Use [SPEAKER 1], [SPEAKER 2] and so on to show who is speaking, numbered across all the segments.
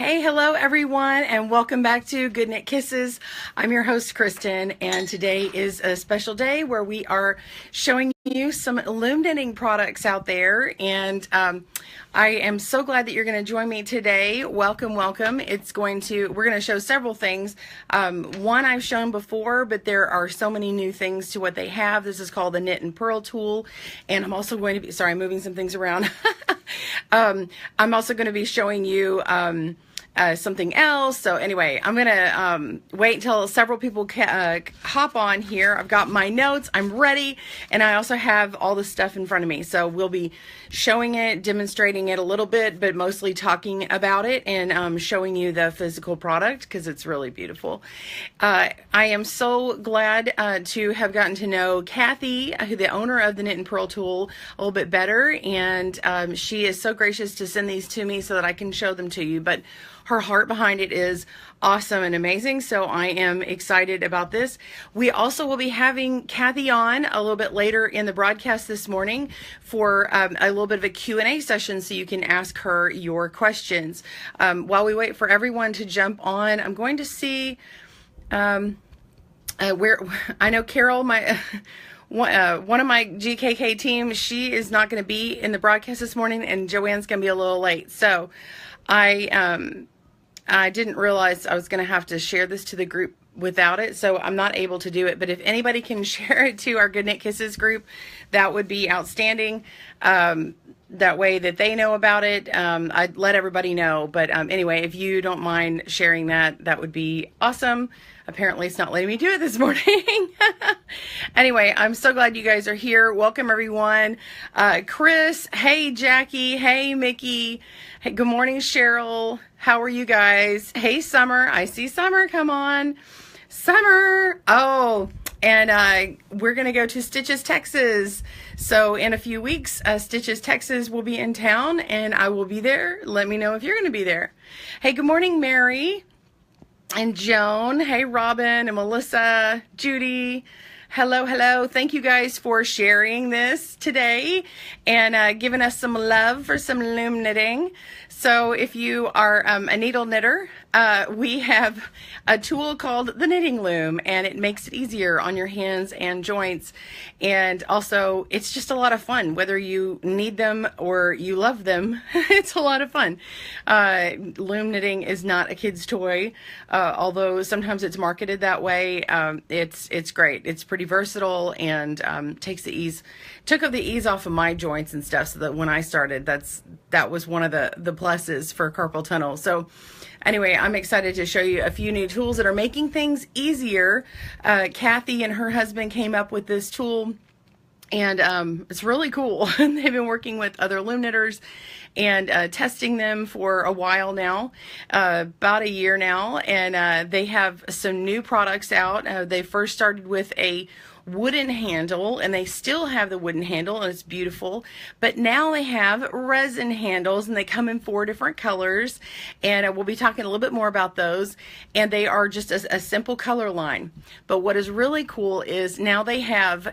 [SPEAKER 1] Hey, hello everyone, and welcome back to Good Knit Kisses. I'm your host, Kristen, and today is a special day where we are showing you some loom knitting products out there, and I am so glad that you're going to join me today. Welcome, welcome. We're going to show several things. One I've shown before, but there are so many new things to what they have. This is called the Knit and Purl Tool, and I'm also going to be, sorry, I'm moving some things around. I'm also going to be showing you something else. So anyway, I'm gonna wait until several people hop on here. I've got my notes, I'm ready, and I also have all the stuff in front of me. So we'll be showing it, demonstrating it a little bit, but mostly talking about it and showing you the physical product because it's really beautiful. I am so glad to have gotten to know Kathy, the owner of the Knit and Purl Tool, a little bit better, and she is so gracious to send these to me so that I can show them to you. But her heart behind it is awesome and amazing, so I am excited about this. We also will be having Kathy on a little bit later in the broadcast this morning for a little bit of a Q&A session so you can ask her your questions. While we wait for everyone to jump on, I'm going to see where I know Carol, my one of my GKK team, she is not going to be in the broadcast this morning, and Joanne's going to be a little late. So I didn't realize I was going to have to share this to the group without it, so I'm not able to do it. But if anybody can share it to our Good Knit Kisses group, that would be outstanding. That way that they know about it. I'd let everybody know. But anyway, if you don't mind sharing that, that would be awesome. Apparently it's not letting me do it this morning. Anyway, I'm so glad you guys are here. Welcome everyone. Chris, hey Jackie, hey Mickey, hey, good morning Cheryl. How are you guys? Hey Summer, I see Summer, come on. Summer, oh, and we're gonna go to Stitches, Texas. So in a few weeks, Stitches, Texas will be in town and I will be there. Let me know if you're gonna be there. Hey, good morning Mary and Joan. Hey Robin and Melissa, Judy. Hello, hello. Thank you guys for sharing this today and giving us some love for some loom knitting. So if you are a needle knitter, we have a tool called the knitting loom, and it makes it easier on your hands and joints. And also, it's just a lot of fun, whether you need them or you love them. It's a lot of fun. Loom knitting is not a kid's toy, although sometimes it's marketed that way. It's great. It's pretty versatile and took the ease off of my joints and stuff, so that when I started, that was one of the pluses for carpal tunnel. So anyway, I'm excited to show you a few new tools that are making things easier. Kathy and her husband came up with this tool, and it's really cool. They've been working with other loom knitters and testing them for a while now, about a year now, and they have some new products out. They first started with a wooden handle, and they still have the wooden handle, and it's beautiful, but now they have resin handles, and they come in 4 different colors, and we'll be talking a little bit more about those. And they are just a simple color line, but what is really cool is now they have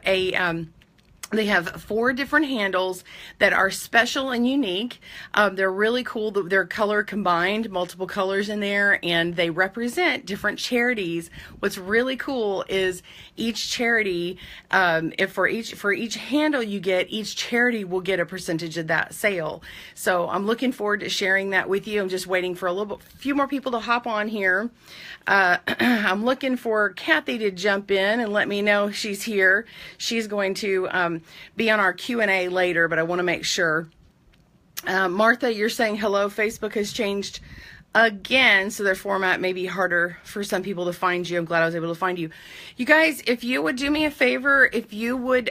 [SPEAKER 1] they have 4 different handles that are special and unique. They're really cool. They're color combined, multiple colors in there, and they represent different charities. What's really cool is each charity, for each handle you get, each charity will get a percentage of that sale. So I'm looking forward to sharing that with you. I'm just waiting for a few more people to hop on here. I'm looking for Kathy to jump in and let me know she's here. She's going to be on our Q&A later, but I want to make sure. Martha, you're saying hello. Facebook has changed again, so their format may be harder for some people to find you. I'm glad I was able to find you. You guys, if you would do me a favor, if you would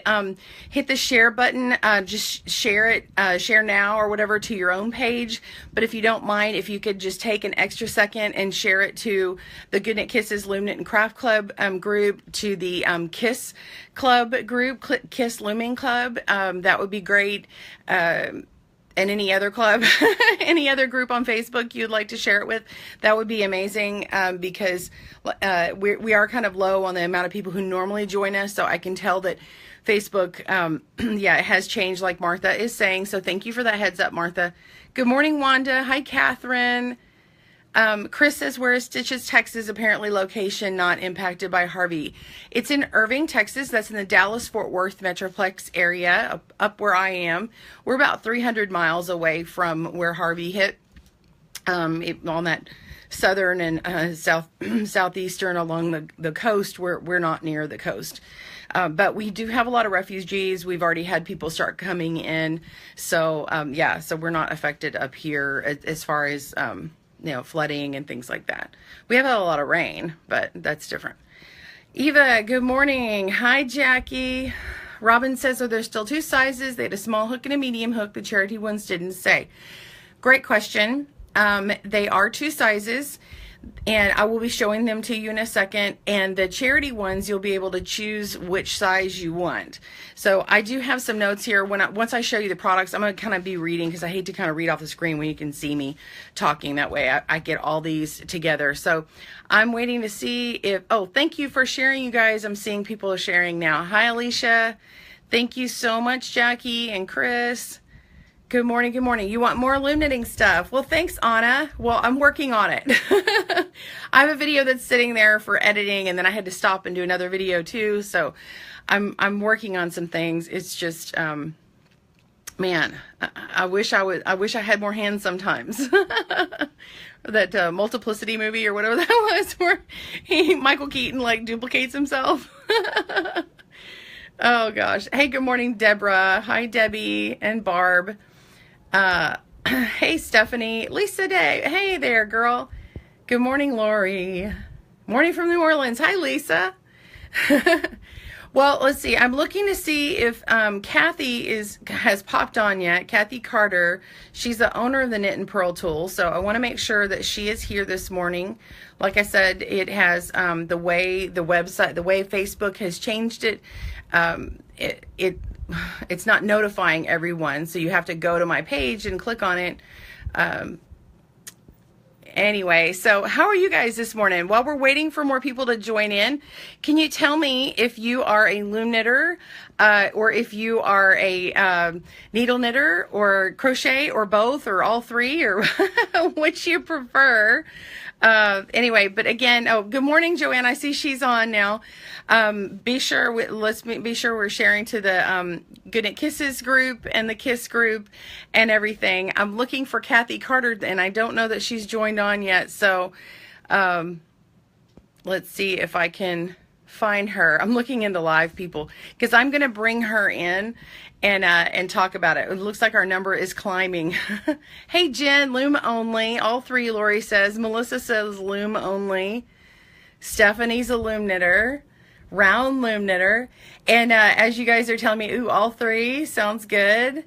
[SPEAKER 1] hit the share button, just share it, share now or whatever to your own page. But if you don't mind, if you could just take an extra second and share it to the Good Knit Kisses Loom Knit and Craft Club group, to the Kiss Club group, Kiss Looming Club, that would be great. And any other club, any other group on Facebook you'd like to share it with, that would be amazing, because we are kind of low on the amount of people who normally join us, so I can tell that Facebook, yeah, it has changed like Martha is saying, so thank you for that heads up, Martha. Good morning, Wanda. Hi, Catherine. Chris says, where is Stitches, Texas? Apparently location not impacted by Harvey. It's in Irving, Texas. That's in the Dallas-Fort Worth Metroplex area, up where I am. We're about 300 miles away from where Harvey hit, on that southern and southeastern along the coast. We're not near the coast. But we do have a lot of refugees. We've already had people start coming in. So, yeah, so we're not affected up here as far as, flooding and things like that. We have had a lot of rain, but that's different. Eva, good morning. Hi, Jackie. Robin says, are there still 2 sizes? They had a small hook and a medium hook. The charity ones didn't say. Great question. They are 2 sizes, and I will be showing them to you in a second. And the charity ones, you'll be able to choose which size you want. So I do have some notes here. Once I show you the products, I'm going to kind of be reading, because I hate to kind of read off the screen when you can see me talking. That way I get all these together. So I'm waiting to see if, oh, thank you for sharing, you guys. I'm seeing people are sharing now. Hi, Alicia. Thank you so much, Jackie and Chris. Good morning, good morning. You want more loom knitting stuff? Well, thanks, Anna. Well, I'm working on it. I have a video that's sitting there for editing, and then I had to stop and do another video too. So I'm working on some things. It's just, man, I wish I had more hands sometimes. That Multiplicity movie or whatever that was, where Michael Keaton like duplicates himself. Oh gosh. Hey, good morning, Deborah. Hi, Debbie and Barb. Hey, Stephanie. Lisa Day. Hey there, girl. Good morning, Lori. Morning from New Orleans. Hi, Lisa. Well, let's see. I'm looking to see if Kathy has popped on yet. Kathy Carter. She's the owner of the Knit and Purl Tool. So I want to make sure that she is here this morning. Like I said, it has the way the website, the way Facebook has changed it. It's not notifying everyone, so you have to go to my page and click on it. Anyway, so how are you guys this morning? While we're waiting for more people to join in, can you tell me if you are a loom knitter, or if you are a needle knitter, or crochet, or both, or all three, or which you prefer? Anyway, but again, oh, good morning, Joanne. I see she's on now. Be sure we're sharing to the Good Knit Kisses group and the Kiss group and everything. I'm looking for Kathy Carter, and I don't know that she's joined on yet. So let's see if I can find her. I'm looking into live people, because I'm going to bring her in and talk about it. It looks like our number is climbing. Hey, Jen, loom only. All three, Lori says. Melissa says loom only. Stephanie's a loom knitter. Round loom knitter. And as you guys are telling me, ooh, all three sounds good.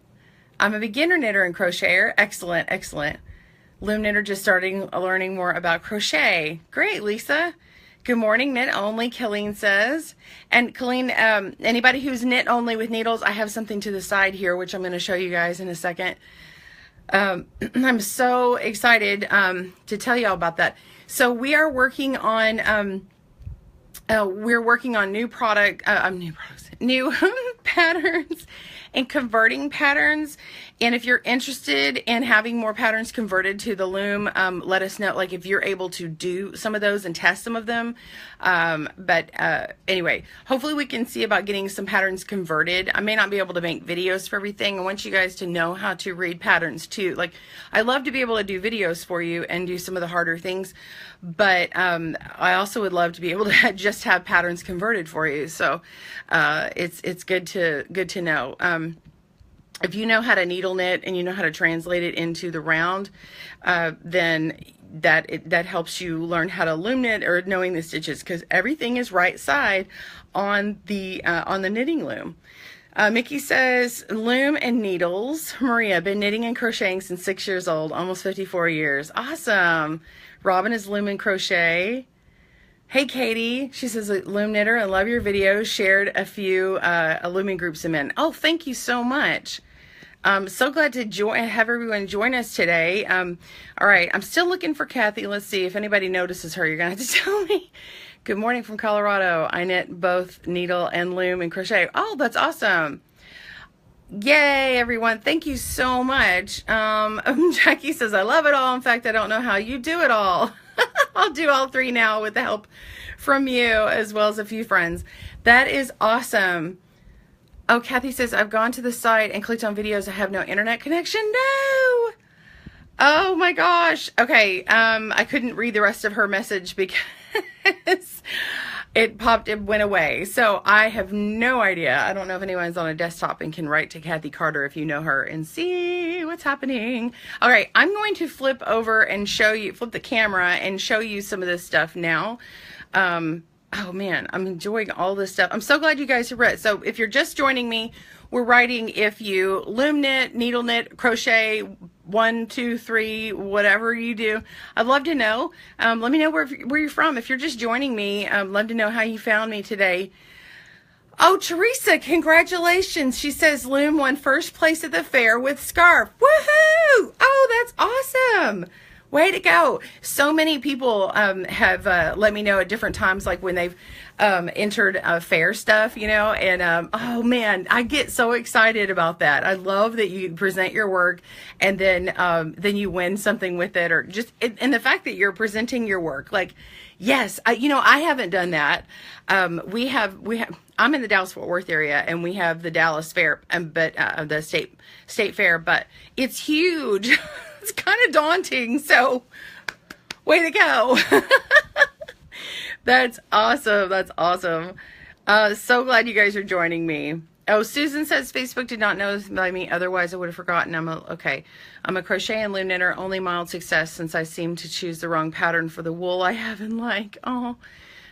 [SPEAKER 1] I'm a beginner knitter and crocheter. Excellent, excellent. Loom knitter, just starting learning more about crochet. Great, Lisa. Good morning, knit only, Colleen says. And Colleen, anybody who's knit only with needles, I have something to the side here, which I'm going to show you guys in a second. I'm so excited to tell you all about that. So we are working on new patterns and converting patterns. And if you're interested in having more patterns converted to the loom, let us know, like if you're able to do some of those and test some of them. Anyway, hopefully we can see about getting some patterns converted. I may not be able to make videos for everything. I want you guys to know how to read patterns too. Like, I love to be able to do videos for you and do some of the harder things, but I also would love to be able to just have patterns converted for you. So it's good to know. If you know how to needle knit and you know how to translate it into the round, then that helps you learn how to loom knit, or knowing the stitches, because everything is right side on the knitting loom. Mickey says loom and needles. Maria, been knitting and crocheting since 6 years old, almost 54 years. Awesome. Robin is loom and crochet. Hey, Katie. She says, loom knitter, and love your videos. Shared a few looming groups I'm in. Oh, thank you so much. I'm so glad to have everyone join us today. All right, I'm still looking for Kathy. Let's see if anybody notices her. You're going to have to tell me. Good morning from Colorado. I knit both needle and loom and crochet. Oh, that's awesome. Yay, everyone. Thank you so much. Jackie says, I love it all. In fact, I don't know how you do it all. I'll do all three now with the help from you as well as a few friends. That is awesome. Oh, Kathy says, I've gone to the site and clicked on videos. I have no internet connection. No. Oh my gosh. Okay. I couldn't read the rest of her message because it went away. So I have no idea. I don't know if anyone's on a desktop and can write to Kathy Carter if you know her and see what's happening. All right. I'm going to flip over and flip the camera and show you some of this stuff now. Oh man, I'm enjoying all this stuff. I'm so glad you guys have read. So if you're just joining me, we're writing if you loom knit, needle knit, crochet, 1, 2, 3, whatever you do. I'd love to know. Let me know where you're from. If you're just joining me, I'd love to know how you found me today. Oh, Teresa, congratulations. She says Loom won first place at the fair with scarf. Woohoo! Oh, that's awesome. Way to go. So many people have let me know at different times, like when they've entered fair stuff, you know, and oh man, I get so excited about that. I love that you present your work and then you win something with it, or just, and the fact that you're presenting your work, like, yes, I haven't done that. We have, I'm in the Dallas-Fort Worth area and we have the Dallas Fair, but the state fair, but it's huge. It's kind of daunting, so way to go. That's awesome. That's awesome. So glad you guys are joining me. Oh, Susan says Facebook did not notify me. Otherwise, I would have forgotten. Okay. I'm a crochet and loom knitter. Only mild success since I seem to choose the wrong pattern for the wool I have and like. Oh,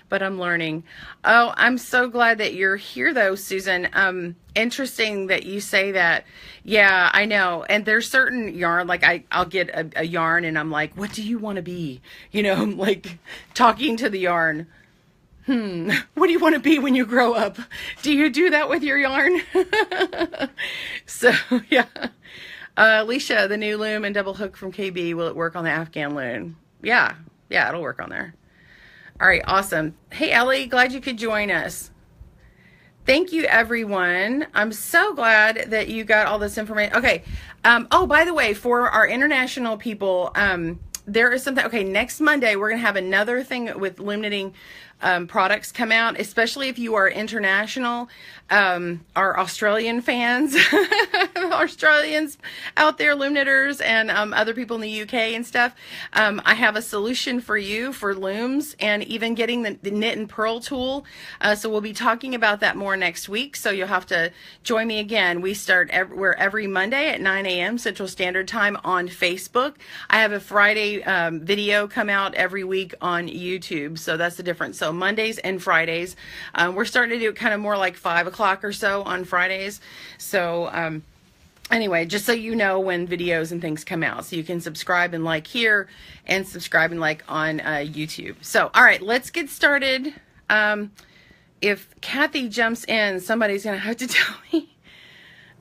[SPEAKER 1] but I'm learning. Oh, I'm so glad that you're here though, Susan. Interesting that you say that. Yeah, I know. And there's certain yarn, like I'll get a yarn and I'm like, what do you want to be? You know, like talking to the yarn. What do you want to be when you grow up? Do you do that with your yarn? So, yeah. Alicia, the new loom and double hook from KB, will it work on the Afghan loom? Yeah, it'll work on there. All right, awesome. Hey, Ellie, glad you could join us. Thank you, everyone. I'm so glad that you got all this information. Okay. Oh, by the way, for our international people, there is something. Okay, next Monday, we're going to have another thing with loom knitting products come out, especially if you are international. Our Australian fans, Australians out there, loom knitters, and other people in the UK and stuff. I have a solution for you for looms and even getting the knit and purl tool. So we'll be talking about that more next week. So you'll have to join me again. We're every Monday at 9 a.m. Central Standard Time on Facebook. I have a Friday video come out every week on YouTube. So that's the difference. So Mondays and Fridays. We're starting to do it kind of more like 5 o'clock or so on Fridays. So anyway, just so you know when videos and things come out, so you can subscribe and like here and subscribe and like on YouTube. So, all right, let's get started. If Kathy jumps in, somebody's going to have to tell me.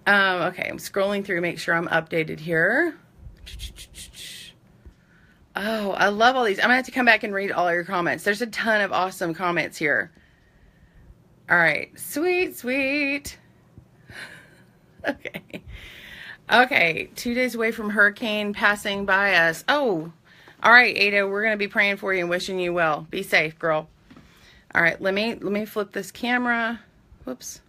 [SPEAKER 1] Okay, I'm scrolling through, make sure I'm updated here. Oh, I love all these. I'm going to have to come back and read all your comments. There's a ton of awesome comments here. All right. Sweet, sweet. Okay. Okay. 2 days away from hurricane passing by us. Oh, all right, Ada. We're going to be praying for you and wishing you well. Be safe, girl. All right. Let me flip this camera. Whoops.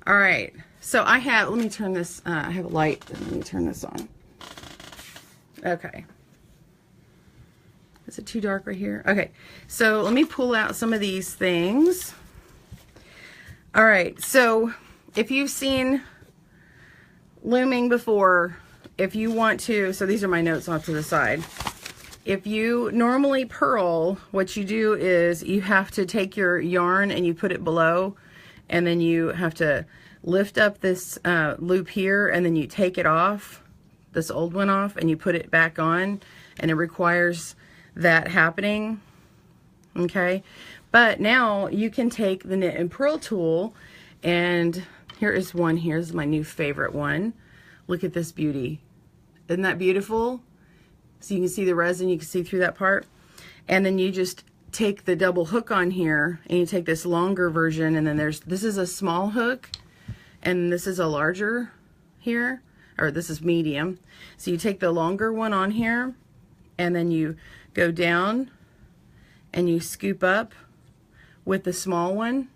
[SPEAKER 1] All right. So I have, let me turn this, I have a light. Let me turn this on. Okay. Is it too dark right here? Okay. So let me pull out some of these things. All right. So if you've seen looming before, if you want to, so these are my notes off to the side. If you normally purl, what you do is you have to take your yarn and you put it below, and then you have to lift up this loop here, and then you take it off, this old one off, and you put it back on, and it requires that happening. Okay, but now you can take the knit and purl tool, and here is one. Here's my new favorite one. Look at this beauty. Isn't that beautiful? So you can see the resin, you can see through that part, and then you just take the double hook on here, and you take this longer version, and then this is a small hook, and this is a larger here, or this is medium. So you take the longer one on here, and then you go down and you scoop up with the small one,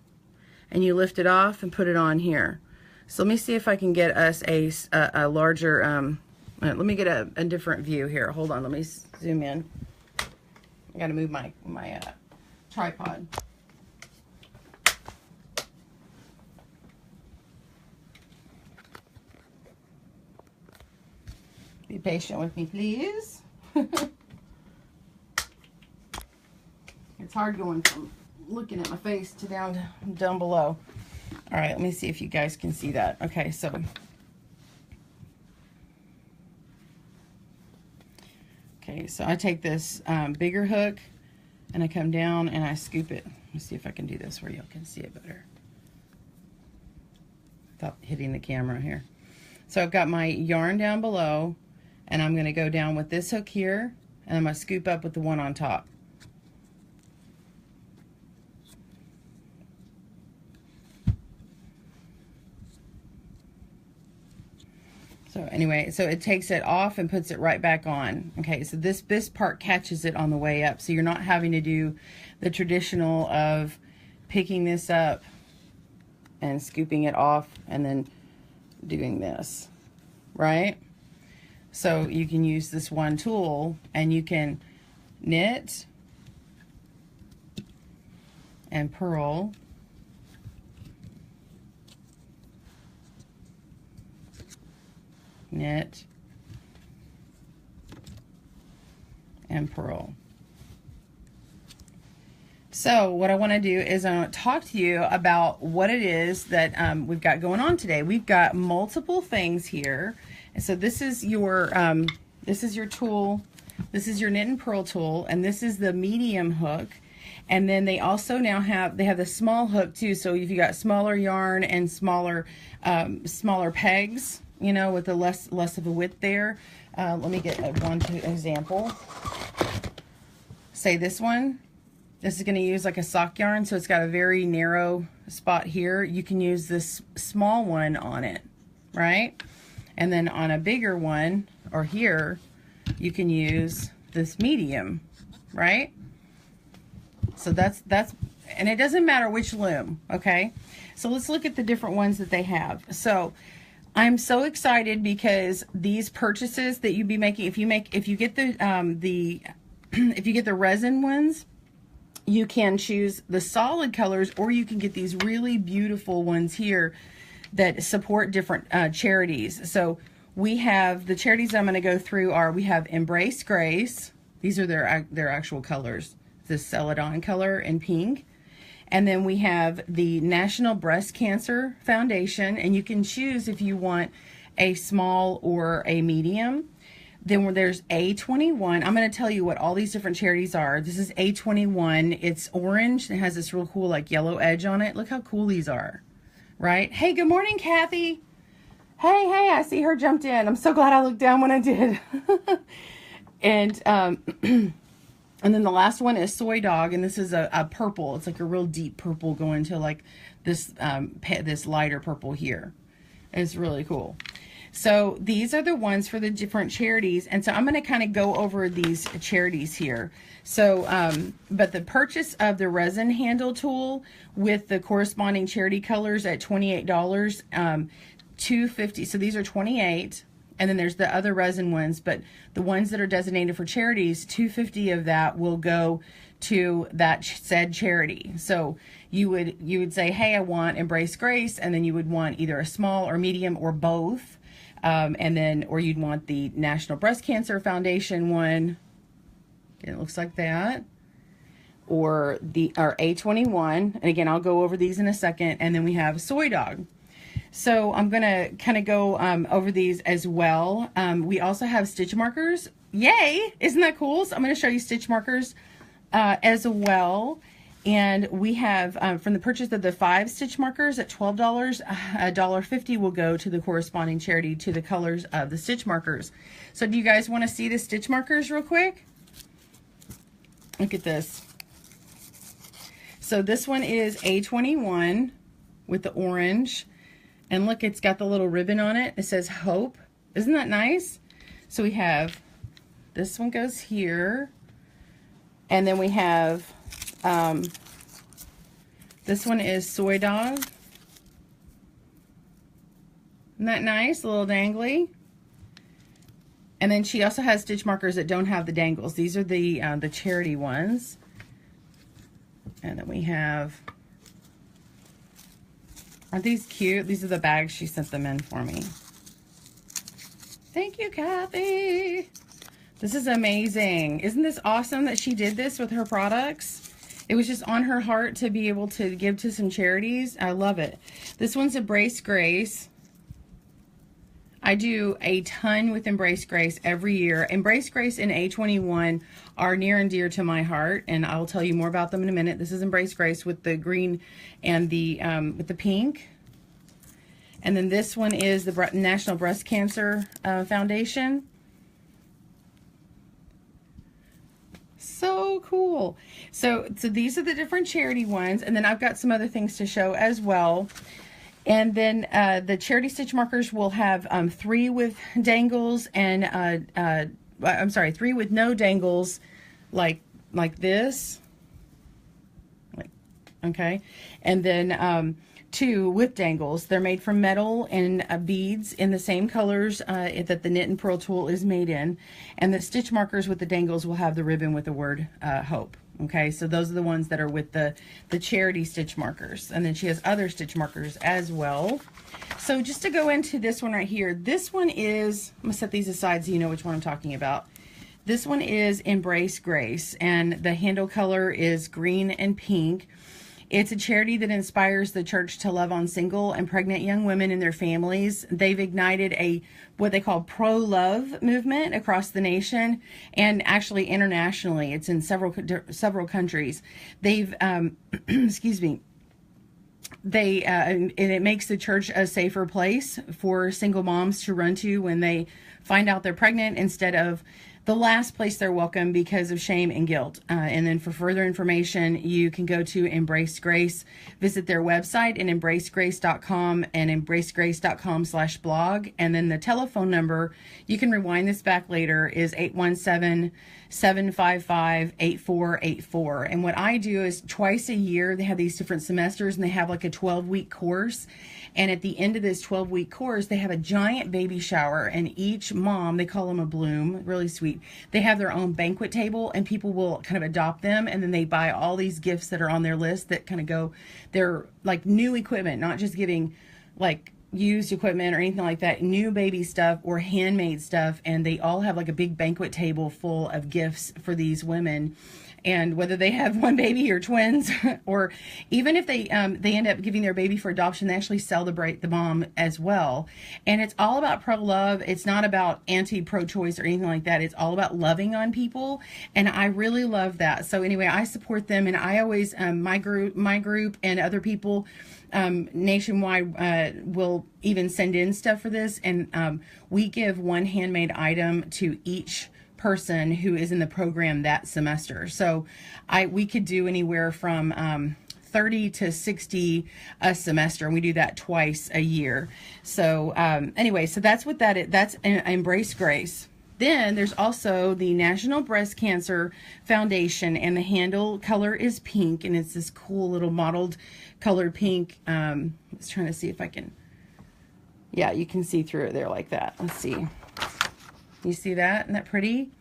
[SPEAKER 1] and you lift it off and put it on here. So let me see if I can get us a larger, let me get a different view here. Hold on, let me zoom in. I gotta move my tripod. Be patient with me, please. It's hard going from looking at my face to down below. All right, let me see if you guys can see that. Okay, so I take this bigger hook and I come down and I scoop it. Let me see if I can do this where y'all can see it better without hitting the camera here. So I've got my yarn down below, and I'm going to go down with this hook here, and I'm going to scoop up with the one on top. So anyway, so it takes it off and puts it right back on. Okay, so this part catches it on the way up, so you're not having to do the traditional of picking this up and scooping it off and then doing this, right? So you can use this one tool and you can knit and purl, knit and purl. So what I want to do is I want to talk to you about what it is that we've got going on today. We've got multiple things here. And so this is your tool. This is your knit and purl tool, and this is the medium hook. And then they also now have the small hook too. So if you got smaller yarn and smaller pegs, you know, with the less of a width there. Let me get one example. Say this one. This is going to use like a sock yarn, so it's got a very narrow spot here. You can use this small one on it, right? And then on a bigger one, or here, you can use this medium, right? So that's, and it doesn't matter which loom, okay? So let's look at the different ones that they have. So I'm so excited because these purchases that you'd be making, if you get the resin ones, you can choose the solid colors, or you can get these really beautiful ones here that support different charities. So we have the charities I'm going to go through are, we have Embrace Grace. These are their actual colors. The Celadon color in pink. And then we have the National Breast Cancer Foundation, and you can choose if you want a small or a medium. Then there's A21. I'm going to tell you what all these different charities are. This is A21. It's orange. It has this real cool like yellow edge on it. Look how cool these are, right? Hey, good morning, Kathy. Hey, I see her jumped in. I'm so glad I looked down when I did. And then the last one is Soi Dog, and this is a purple. It's like a real deep purple going to like this this lighter purple here. It's really cool. So these are the ones for the different charities, and so I'm going to kind of go over these charities here. So, but the purchase of the resin handle tool with the corresponding charity colors at $28, $250. So these are $28, and then there's the other resin ones, but the ones that are designated for charities, $250 of that will go to that said charity. So you would say, hey, I want Embrace Grace, and then you would want either a small or medium or both. And then, or you'd want the National Breast Cancer Foundation one. It looks like that. Or A21. And again, I'll go over these in a second. And then we have Soi Dog. So I'm going to kind of go over these as well. We also have stitch markers. Yay! Isn't that cool? So I'm going to show you stitch markers as well. And we have, from the purchase of the 5 stitch markers at $12, $1.50 will go to the corresponding charity to the colors of the stitch markers. So do you guys want to see the stitch markers real quick? Look at this. So this one is A21 with the orange. And look, it's got the little ribbon on it. It says Hope. Isn't that nice? So we have, this one goes here. And then we have, this one is Soi Dog. Isn't that nice? A little dangly. And then she also has stitch markers that don't have the dangles. These are the charity ones. And then we have, aren't these cute? These are the bags she sent them in for me. Thank you, Kathy. This is amazing. Isn't this awesome that she did this with her products? It was just on her heart to be able to give to some charities. I love it. This one's Embrace Grace. I do a ton with Embrace Grace every year. Embrace Grace and A21 are near and dear to my heart, and I'll tell you more about them in a minute. This is Embrace Grace with the green and the with the pink. And then this one is the National Breast Cancer Foundation. So cool. So these are the different charity ones, and then I've got some other things to show as well. And then the charity stitch markers will have 3 with dangles and I'm sorry, 3 with no dangles, like this, okay, and then 2 with dangles. They're made from metal and beads in the same colors that the Knit and Purl Tool is made in, and the stitch markers with the dangles will have the ribbon with the word Hope. Okay, so those are the ones that are with the charity stitch markers. And then she has other stitch markers as well. So just to go into this one right here, this one is, I'm gonna set these aside so you know which one I'm talking about. This one is Embrace Grace, and the handle color is green and pink. It's a charity that inspires the church to love on single and pregnant young women and their families. They've ignited a what they call pro-love movement across the nation and actually internationally. It's in several countries. They've excuse me. And it makes the church a safer place for single moms to run to when they find out they're pregnant, instead of the last place they're welcome because of shame and guilt. And then for further information, you can go to Embrace Grace, visit their website at embracegrace.com and embracegrace.com/blog. And then the telephone number, you can rewind this back later, is 817-755-8484. And what I do is twice a year, they have these different semesters, and they have like a 12-week course. And at the end of this 12-week course, they have a giant baby shower, and each mom, they call them a bloom, really sweet. They have their own banquet table, and people will kind of adopt them, and then they buy all these gifts that are on their list that kind of go, they're like new equipment, not just giving like used equipment or anything like that, new baby stuff or handmade stuff, and they all have like a big banquet table full of gifts for these women. And whether they have one baby or twins, or even if they end up giving their baby for adoption, they actually celebrate the mom as well. And it's all about pro-love. It's not about anti-pro-choice or anything like that. It's all about loving on people, and I really love that. So anyway, I support them, and I always my group and other people nationwide will even send in stuff for this, and we give one handmade item to each person who is in the program that semester. So we could do anywhere from 30 to 60 a semester, and we do that twice a year. So anyway, so that's what that is. That's Embrace Grace. Then there's also the National Breast Cancer Foundation, and the handle color is pink, and it's this cool little mottled colored pink. Let's try to see if I can, yeah, you can see through it there like that. Let's see. You see that? Isn't that pretty?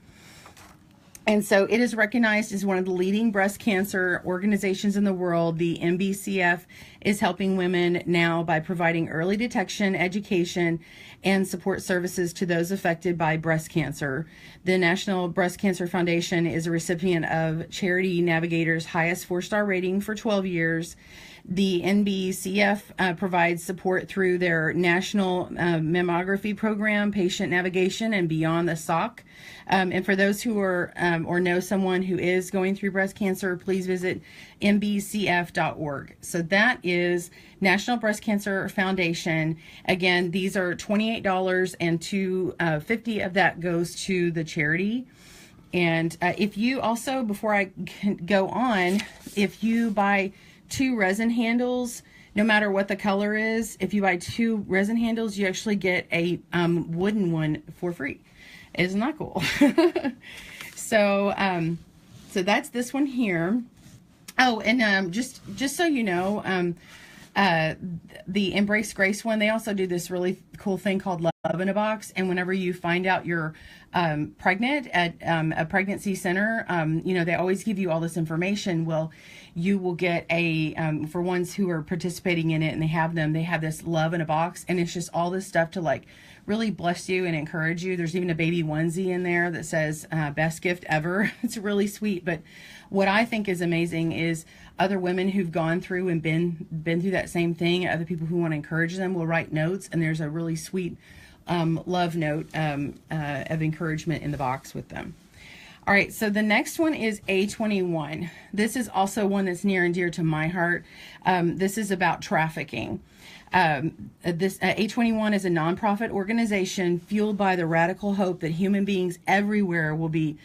[SPEAKER 1] And so it is recognized as one of the leading breast cancer organizations in the world. The NBCF is helping women now by providing early detection, education, and support services to those affected by breast cancer. The National Breast Cancer Foundation is a recipient of Charity Navigator's highest 4-star rating for 12 years. The NBCF provides support through their National Mammography Program, Patient Navigation, and Beyond the SOC. And for those who are or know someone who is going through breast cancer, please visit nbcf.org. So that is National Breast Cancer Foundation. Again, these are $28, and $250 of that goes to the charity. And if you also, before I go on, if you buy 2 resin handles, no matter what the color is, if you buy 2 resin handles, you actually get a wooden one for free. Isn't that cool? So, so that's this one here. Oh, and just so you know, the Embrace Grace one, they also do this really cool thing called Love in a Box. And whenever you find out you're pregnant at a pregnancy center, you know, they always give you all this information. Well, you will get a, for ones who are participating in it and they have this Love in a Box, and it's just all this stuff to like really bless you and encourage you. There's even a baby onesie in there that says best gift ever. It's really sweet. But what I think is amazing is other women who've gone through and been through that same thing, other people who want to encourage them will write notes, and there's a really sweet love note of encouragement in the box with them. All right, so the next one is A21. This is also one that's near and dear to my heart. This is about trafficking. This A21 is a nonprofit organization fueled by the radical hope that human beings everywhere will be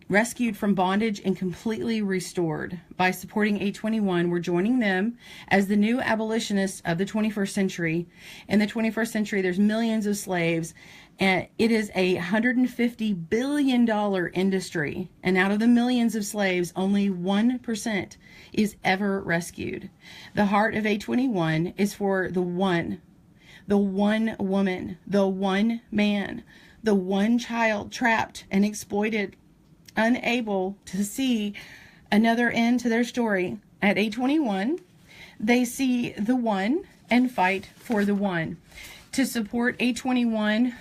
[SPEAKER 1] rescued from bondage and completely restored. By supporting A21, we're joining them as the new abolitionists of the 21st century. In the 21st century, there's millions of slaves, and it is a $150 billion industry. And out of the millions of slaves, only 1% is ever rescued. The heart of A21 is for the one woman, the one man, the one child trapped and exploited, unable to see another end to their story. At A21, they see the one and fight for the one. To support A21,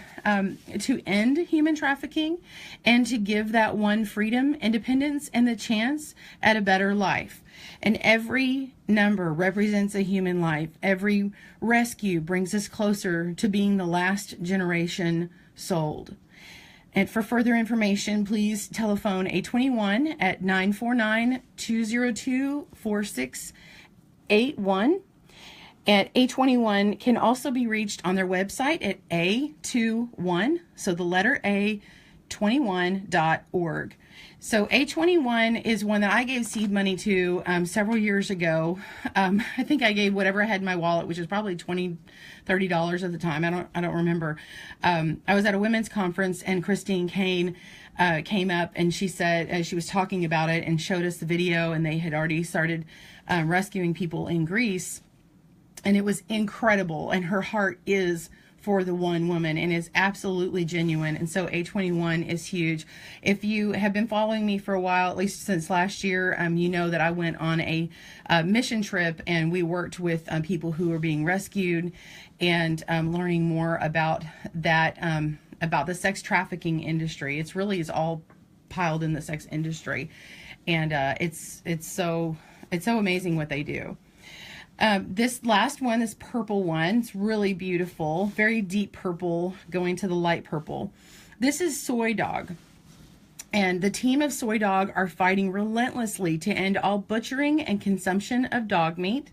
[SPEAKER 1] to end human trafficking and to give that one freedom, independence, and the chance at a better life. And every number represents a human life. Every rescue brings us closer to being the last generation sold. And for further information, please telephone A21 at 949-202-4681. At A21 can also be reached on their website at A21, so the letter A, 21.org. So A21 is one that I gave seed money to several years ago. I think I gave whatever I had in my wallet, which is probably $20, $30 at the time. I don't remember. I was at a women's conference, and Christine Kane came up, and she said, she was talking about it and showed us the video, and they had already started rescuing people in Greece. And it was incredible, and her heart is for the one woman and is absolutely genuine. And so A21 is huge. If you have been following me for a while, at least since last year, you know that I went on a mission trip, and we worked with people who were being rescued, and learning more about that, about the sex trafficking industry. It's really is all piled in the sex industry, and it's so amazing what they do. This last one, this purple one, it's really beautiful, very deep purple going to the light purple. This is Soi Dog, and the team of Soi Dog are fighting relentlessly to end all butchering and consumption of dog meat.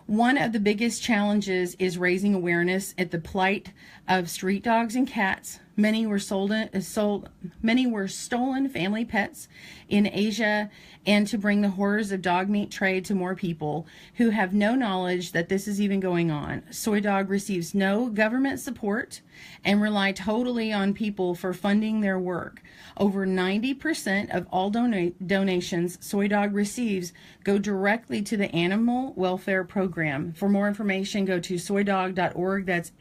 [SPEAKER 1] One of the biggest challenges is raising awareness at the plight of street dogs and cats. Many were stolen family pets in Asia, and to bring the horrors of dog meat trade to more people who have no knowledge that this is even going on. Soi Dog receives no government support and rely totally on people for funding their work. Over 90% of all donations Soi Dog receives go directly to the Animal Welfare Program. For more information, go to soidog.org. That's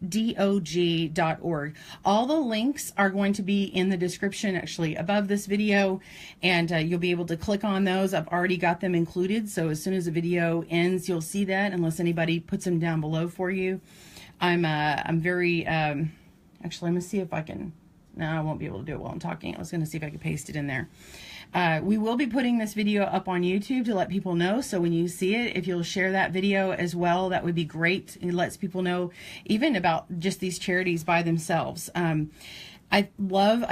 [SPEAKER 1] SOIDOG.org. All the links are going to be in the description, actually, above this video, and you'll be able to click on those. I've already got them included, so as soon as the video ends, you'll see that, unless anybody puts them down below for you. I'm very, actually, let me see if I can, no, I won't be able to do it while I'm talking. I was going to see if I could paste it in there. We will be putting this video up on YouTube to let people know, so when you see it, if you'll share that video as well, that would be great. It lets people know even about just these charities by themselves. I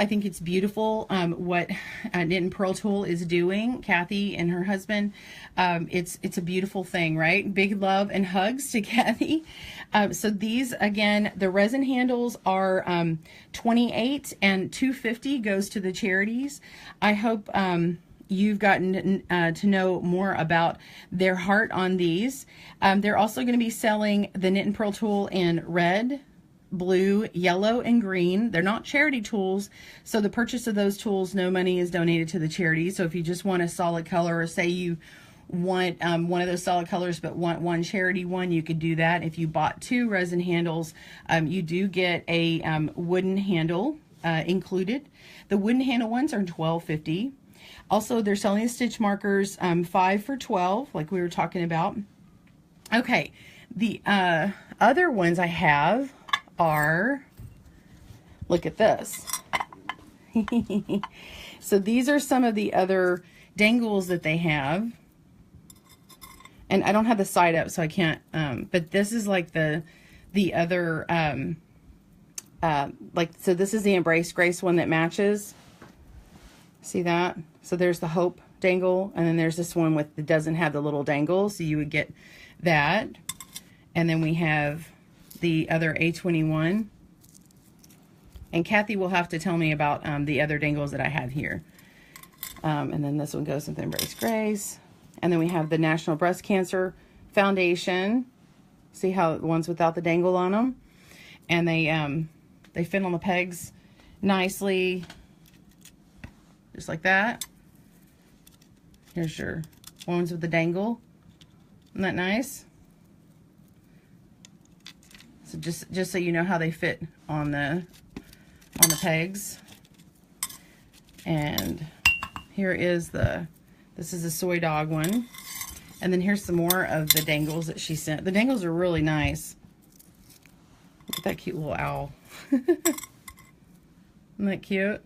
[SPEAKER 1] think it's beautiful what Knit and Purl Tool is doing, Kathy and her husband. It's a beautiful thing, right? Big love and hugs to Kathy. So these, again, the resin handles are $28, and $2.50 goes to the charities. I hope you've gotten to know more about their heart on these. They're also going to be selling the Knit and Purl tool in red, blue, yellow, and green. They're not charity tools, so the purchase of those tools, no money is donated to the charity. So if you just want a solid color, or say you want one of those solid colors but want one charity one, you could do that. If you bought 2 resin handles, you do get a wooden handle included. The wooden handle ones are $12.50. Also, they're selling the stitch markers 5 for $12, like we were talking about. Okay, the other ones I have are, look at this. So these are some of the other dangles that they have. And I don't have the side up, so I can't, but this is like the other, like, so this is the Embrace Grace one that matches. See that? So there's the Hope dangle, and then there's this one with, that doesn't have the little dangle, so you would get that. And then we have the other A21. And Kathy will have to tell me about the other dangles that I have here. And then this one goes with the Embrace Grace. And then we have the National Breast Cancer Foundation. See how the ones without the dangle on them? And they fit on the pegs nicely, just like that. Here's your ones with the dangle. Isn't that nice? So just so you know how they fit on the pegs. And here is this is a Soi Dog one. And then here's some more of the dangles that she sent. The dangles are really nice. Look at that cute little owl. Isn't that cute?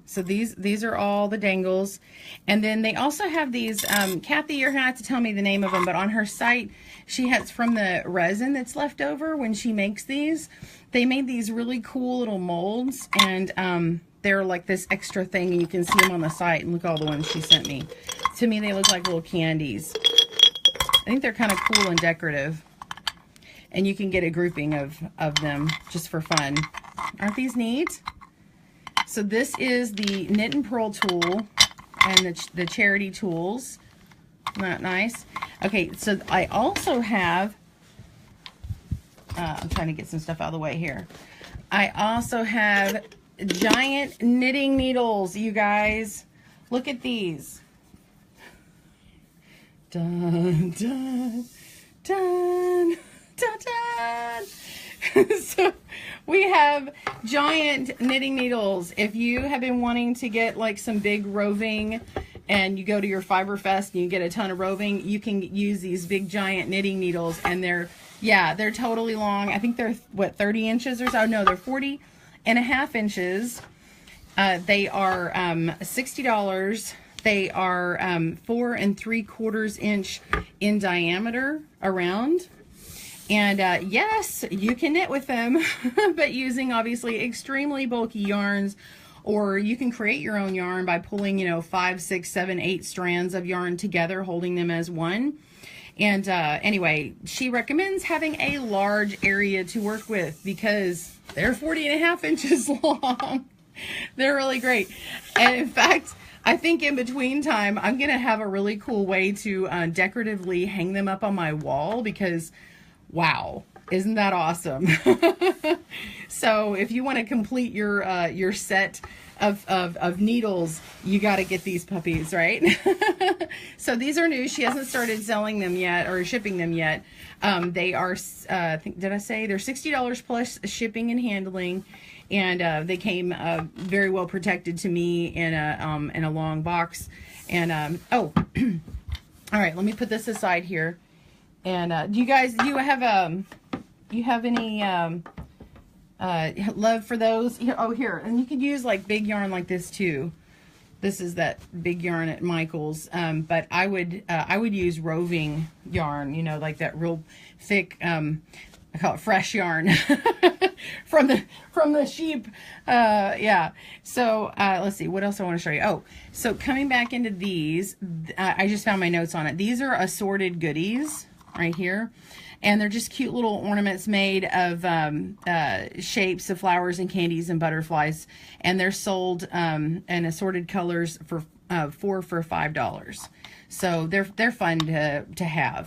[SPEAKER 1] So these are all the dangles. And then they also have these, Kathy, you're gonna have to tell me the name of them, but on her site, she has from the resin that's left over when she makes these. They made these really cool little molds, and they're like this extra thing, and you can see them on the site. And look at all the ones she sent me. To me, they look like little candies. I think they're kind of cool and decorative. And you can get a grouping of them just for fun. Aren't these neat? So this is the Knit and Purl tool and the charity tools. Isn't that nice? Okay, so I also have, I'm trying to get some stuff out of the way here. I also have giant knitting needles, you guys. Look at these. Dun, dun, dun, dun, dun. So we have giant knitting needles. If you have been wanting to get like some big roving, and you go to your Fiber Fest and you get a ton of roving, you can use these big giant knitting needles, and they're totally long. I think they're what, 30 inches or so? No, they're 40.5 inches. They are $60. They are 4 3/4 inch in diameter around. And yes, you can knit with them, but using obviously extremely bulky yarns, or you can create your own yarn by pulling, 5, 6, 7, 8 strands of yarn together, holding them as one. And anyway, she recommends having a large area to work with because they're 40.5 inches long. They're really great. And in fact, I think in between time, I'm going to have a really cool way to decoratively hang them up on my wall because, wow, isn't that awesome? So if you want to complete your set of needles, you got to get these puppies, right? So these are new. She hasn't started selling them yet or shipping them yet. They are, did I say they're $60 plus shipping and handling, and they came very well protected to me in a long box. And oh, all right, let me put this aside here. And do you have any love for those? Oh, here, and you could use like big yarn like this too. This is that big yarn at Michael's, but I would use roving yarn, like that real thick, I call it fresh yarn from the sheep. Yeah. So let's see what else I want to show you. Oh, so coming back into these, I just found my notes on it. These are assorted goodies right here. And they're just cute little ornaments made of shapes of flowers and candies and butterflies. And they're sold in assorted colors for $4 for $5. So they're fun to have.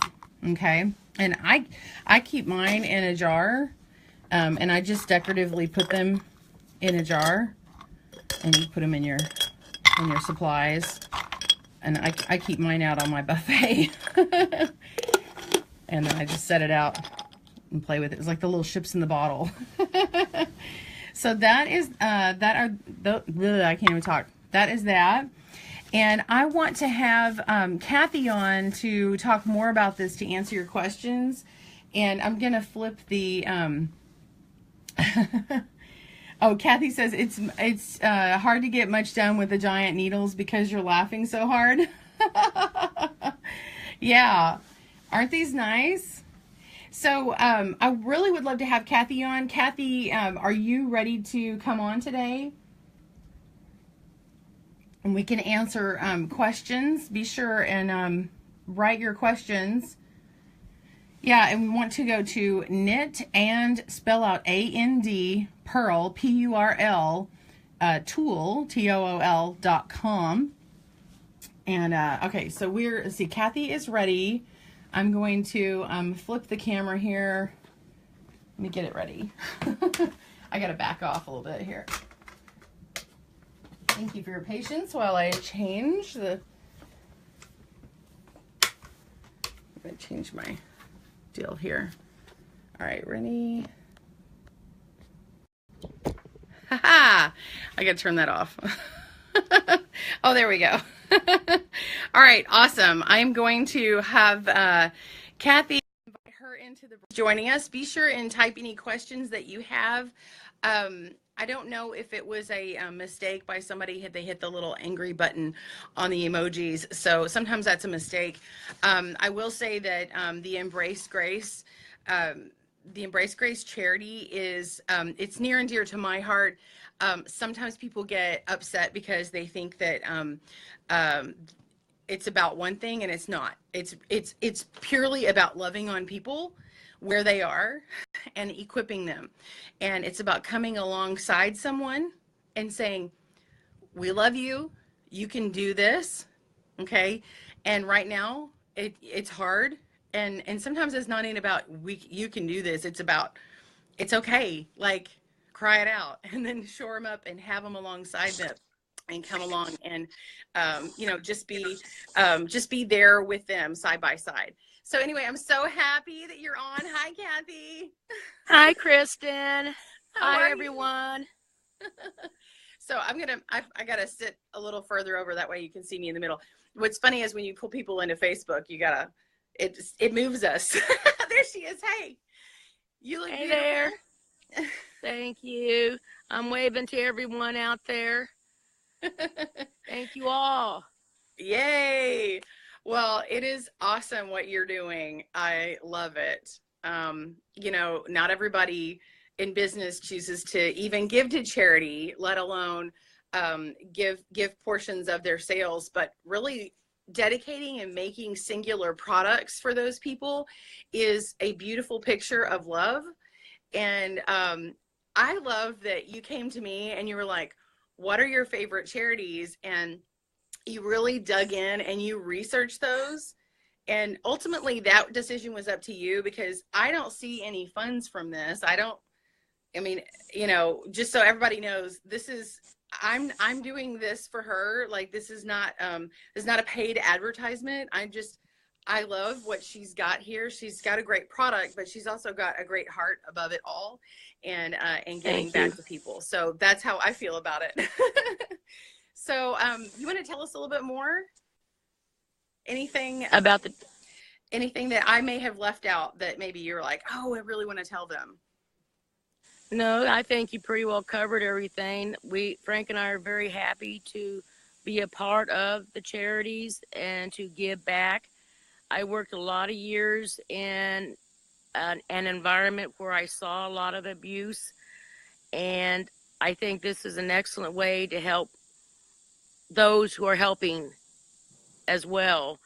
[SPEAKER 1] Okay. And I keep mine in a jar, and I just decoratively put them in a jar, and you put them in your supplies. And I keep mine out on my buffet. And then I just set it out and play with it. It's like the little ships in the bottle. So that is I can't even talk. That is that. And I want to have Kathy on to talk more about this, to answer your questions. And I'm going to flip the... Oh, Kathy says it's hard to get much done with the giant needles because you're laughing so hard. Yeah. Aren't these nice? So I really would love to have Kathy on. Kathy, are you ready to come on today? And we can answer questions. Be sure and write your questions. Yeah, and we want to go to knit and spell out A-N-D, Purl, P-U-R-L, tool, Tool.com. And, okay, so let's see, Kathy is ready. I'm going to flip the camera here. Let me get it ready. I got to back off a little bit here. Thank you for your patience while I change the... I'm going to change my deal here. All right, ready? Haha! I got to turn that off. Oh, there we go. All right, awesome. I'm going to have Kathy invite her into the joining us. Be sure and type any questions that you have. I don't know if it was a mistake by somebody. They hit the little angry button on the emojis, so sometimes that's a mistake. I will say that the Embrace Grace charity is it's near and dear to my heart. Sometimes people get upset because they think that it's about one thing, and it's not. It's purely about loving on people where they are and equipping them. And it's about coming alongside someone and saying, we love you, you can do this, okay? And right now it's hard, and sometimes it's not even about you can do this. It's about, it's okay, like, cry it out, and then shore them up and have them alongside them and come along and just be there with them side by side. So anyway, I'm so happy that you're on. Hi, Kathy.
[SPEAKER 2] Hi, Kristen. Hi, everyone.
[SPEAKER 1] So I gotta sit a little further over, that way you can see me in the middle. What's funny is when you pull people into Facebook, it moves us. There she is. Hey, you look beautiful.
[SPEAKER 2] There. Thank you. I'm waving to everyone out there. Thank you all.
[SPEAKER 1] Yay. Well, it is awesome what you're doing. I love it. Not everybody in business chooses to even give to charity, let alone give portions of their sales, but really dedicating and making singular products for those people is a beautiful picture of love. And I love that you came to me and you were like, what are your favorite charities? And you really dug in and you researched those. And ultimately that decision was up to you, because I don't see any funds from this. Just so everybody knows, I'm doing this for her. Like, this is not a paid advertisement. I love what she's got here. She's got a great product, but she's also got a great heart above it all, and getting back to people. So that's how I feel about it. So you want to tell us a little bit more? Anything that I may have left out that maybe you're like, oh, I really want to tell them?
[SPEAKER 2] No, I think you pretty well covered everything. Frank and I are very happy to be a part of the charities and to give back. I worked a lot of years in an environment where I saw a lot of abuse, and I think this is an excellent way to help those who are helping as well.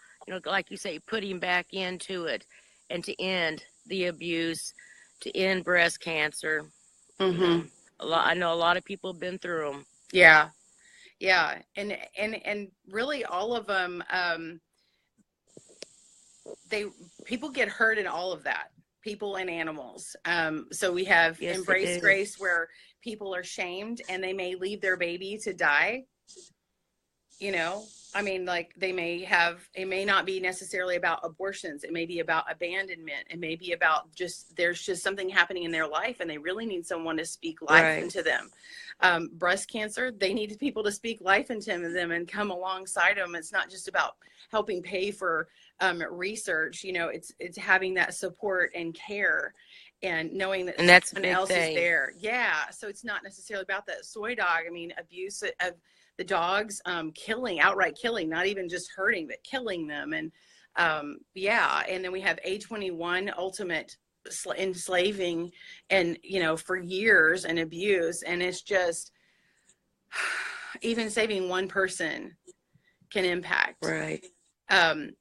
[SPEAKER 2] Like you say, putting back into it and to end the abuse, to end breast cancer. You
[SPEAKER 1] Mm-hmm.
[SPEAKER 2] know, I know a lot of people have been through them.
[SPEAKER 1] Yeah. Yeah. And really all of them, people get hurt in all of that, people and animals. So we have
[SPEAKER 2] Yes, they
[SPEAKER 1] Embrace
[SPEAKER 2] do.
[SPEAKER 1] Grace, where people are shamed and they may leave their baby to die. You know, I mean, like it may not be necessarily about abortions. It may be about abandonment. It may be about there's just something happening in their life and they really need someone to speak life
[SPEAKER 2] Right.
[SPEAKER 1] into them. Breast cancer, they need people to speak life into them and come alongside them. It's not just about helping pay for research. You know, it's having that support and care and knowing that
[SPEAKER 2] And that's a
[SPEAKER 1] someone
[SPEAKER 2] big
[SPEAKER 1] else is
[SPEAKER 2] thing.
[SPEAKER 1] there. Yeah. So it's not necessarily about that. Soi Dog, I mean, abuse of the dogs, outright killing, not even just hurting, but killing them. And yeah. And then we have A21 ultimate enslaving and, for years, and abuse. And it's just, even saving one person can impact.
[SPEAKER 2] Right.
[SPEAKER 1] Um,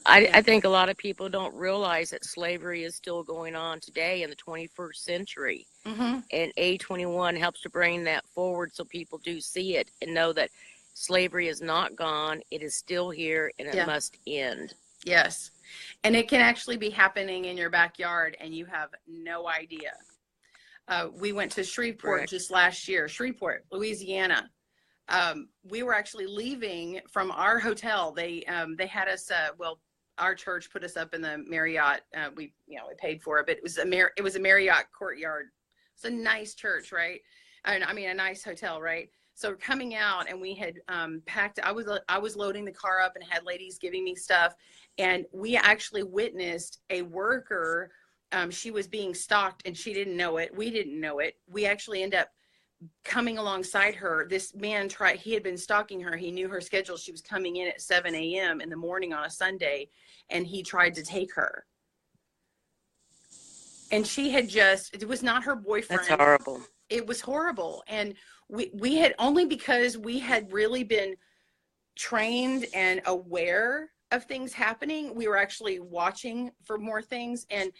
[SPEAKER 2] I
[SPEAKER 1] yeah.
[SPEAKER 2] think a lot of people don't realize that slavery is still going on today in the 21st century.
[SPEAKER 1] Mm-hmm.
[SPEAKER 2] And A21 helps to bring that forward so people do see it and know that slavery is not gone. It is still here and it
[SPEAKER 1] Yeah.
[SPEAKER 2] must end.
[SPEAKER 1] Yes. And it can actually be happening in your backyard and you have no idea. We went to Shreveport
[SPEAKER 2] Correct.
[SPEAKER 1] just last year, Shreveport, Louisiana. We were actually leaving from our hotel. They had us, our church put us up in the Marriott. We paid for it, but it was a Marriott courtyard. It's a nice church, right? And I mean, a nice hotel, right? So we're coming out and we had packed. I was loading the car up and had ladies giving me stuff. And we actually witnessed a worker. She was being stalked and she didn't know it. We didn't know it. We actually end up coming alongside her. This man he had been stalking her. He knew her schedule. She was coming in at 7 a.m. in the morning on a Sunday, and he tried to take her. And it was not her boyfriend.
[SPEAKER 2] That's horrible.
[SPEAKER 1] It was horrible. And we had, only because we had really been trained and aware of things happening, we were actually watching for more things. And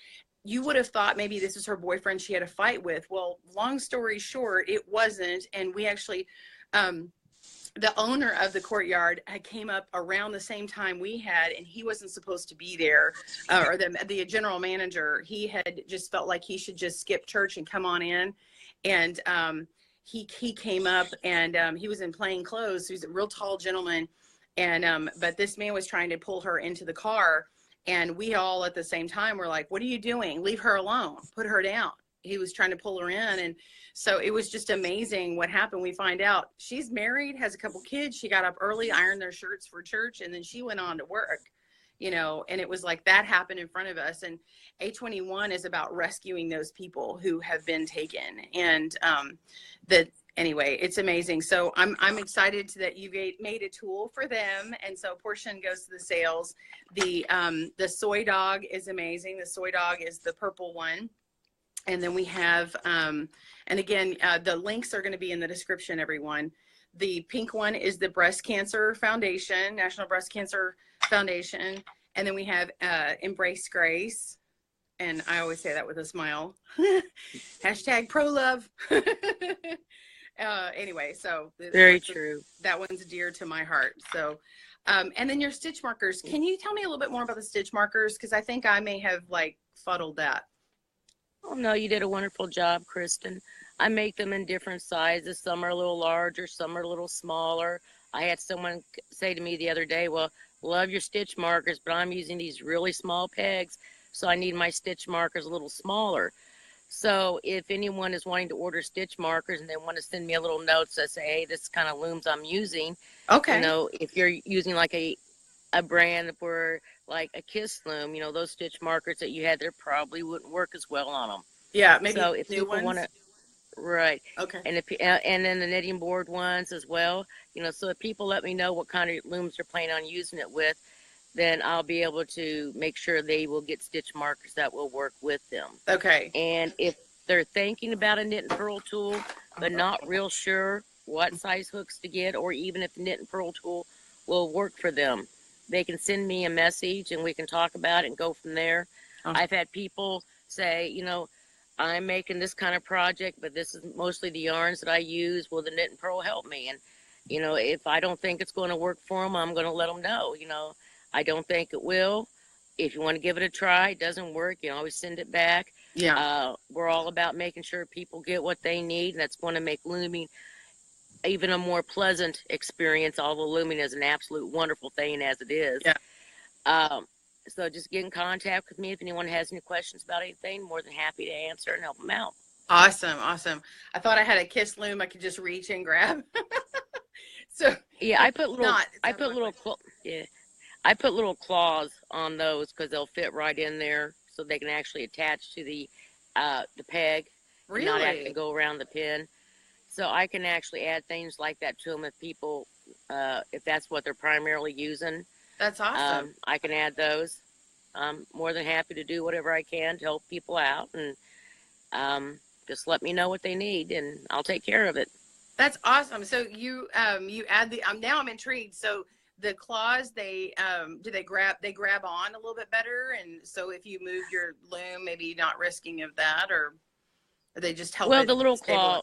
[SPEAKER 1] you would have thought maybe this is her boyfriend she had a fight with. Well, long story short, it wasn't. And we actually, the owner of the courtyard came up around the same time we had, and he wasn't supposed to be there, or the general manager. He had just felt like he should just skip church and come on in. And he came up, and he was in plain clothes. He was a real tall gentleman. And but this man was trying to pull her into the car. And we all at the same time were like, what are you doing? Leave her alone. Put her down. He was trying to pull her in. And so it was just amazing what happened. We find out she's married, has a couple kids. She got up early, ironed their shirts for church, and then she went on to work, and it was like that happened in front of us. And A21 is about rescuing those people who have been taken. And anyway, it's amazing. So I'm excited that you made a tool for them, and so a portion goes to the sales. The Soi Dog is amazing. The Soi Dog is the purple one, and then we have and again, the links are going to be in the description, everyone. The pink one is the Breast Cancer Foundation, National Breast Cancer Foundation, and then we have Embrace Grace. And I always say that with a smile. Hashtag pro love. Anyway, so
[SPEAKER 2] Very true.
[SPEAKER 1] That one's dear to my heart. So, and then your stitch markers. Can you tell me a little bit more about the stitch markers? Because I think I may have fuddled that.
[SPEAKER 2] Oh no, you did a wonderful job, Kristen. I make them in different sizes. Some are a little larger, some are a little smaller. I had someone say to me the other day, well, love your stitch markers, but I'm using these really small pegs, so I need my stitch markers a little smaller. So if anyone is wanting to order stitch markers and they want to send me a little note that say, hey, this kind of looms I'm using.
[SPEAKER 1] Okay.
[SPEAKER 2] If you're using like a brand for like a Kiss loom, those stitch markers that you had there probably wouldn't work as well on them.
[SPEAKER 1] Yeah, maybe
[SPEAKER 2] so if
[SPEAKER 1] new
[SPEAKER 2] people
[SPEAKER 1] ones.
[SPEAKER 2] Want to, right.
[SPEAKER 1] Okay.
[SPEAKER 2] And then the knitting board ones as well. So if people let me know what kind of looms they're planning on using it with, then I'll be able to make sure they will get stitch markers that will work with them.
[SPEAKER 1] Okay.
[SPEAKER 2] And if they're thinking about a knit and purl tool, but not real sure what size hooks to get, or even if the knit and purl tool will work for them, they can send me a message and we can talk about it and go from there.
[SPEAKER 1] Oh,
[SPEAKER 2] I've had people say, I'm making this kind of project, but this is mostly the yarns that I use. Will the Knit and Purl help me? And, if I don't think it's going to work for them, I'm going to let them know. I don't think it will. If you want to give it a try, it doesn't work, you can always send it back.
[SPEAKER 1] yeah.
[SPEAKER 2] We're all about making sure people get what they need, and that's going to make looming even a more pleasant experience, although looming is an absolute wonderful thing as it is.
[SPEAKER 1] Yeah.
[SPEAKER 2] Um, so just get in contact with me if anyone has any questions about anything. More than happy to answer and help them out.
[SPEAKER 1] Awesome. Awesome. I thought I had a kiss loom I could just reach and grab. So
[SPEAKER 2] Yeah,
[SPEAKER 1] it's not. It's
[SPEAKER 2] I
[SPEAKER 1] out of
[SPEAKER 2] put
[SPEAKER 1] my way.
[SPEAKER 2] I put little claws on those because they'll fit right in there, so they can actually attach to the peg and not have to
[SPEAKER 1] Really?
[SPEAKER 2] go around the pin. So I can actually add things like that to them if people, if that's what they're primarily using.
[SPEAKER 1] That's awesome.
[SPEAKER 2] I can add those. I'm more than happy to do whatever I can to help people out, and just let me know what they need, and I'll take care of it.
[SPEAKER 1] That's awesome. So you add the now I'm intrigued. So the claws do they grab on a little bit better, and so if you move your loom, maybe you're not risking of that, or they just help
[SPEAKER 2] Well,
[SPEAKER 1] it
[SPEAKER 2] the little
[SPEAKER 1] stabilize.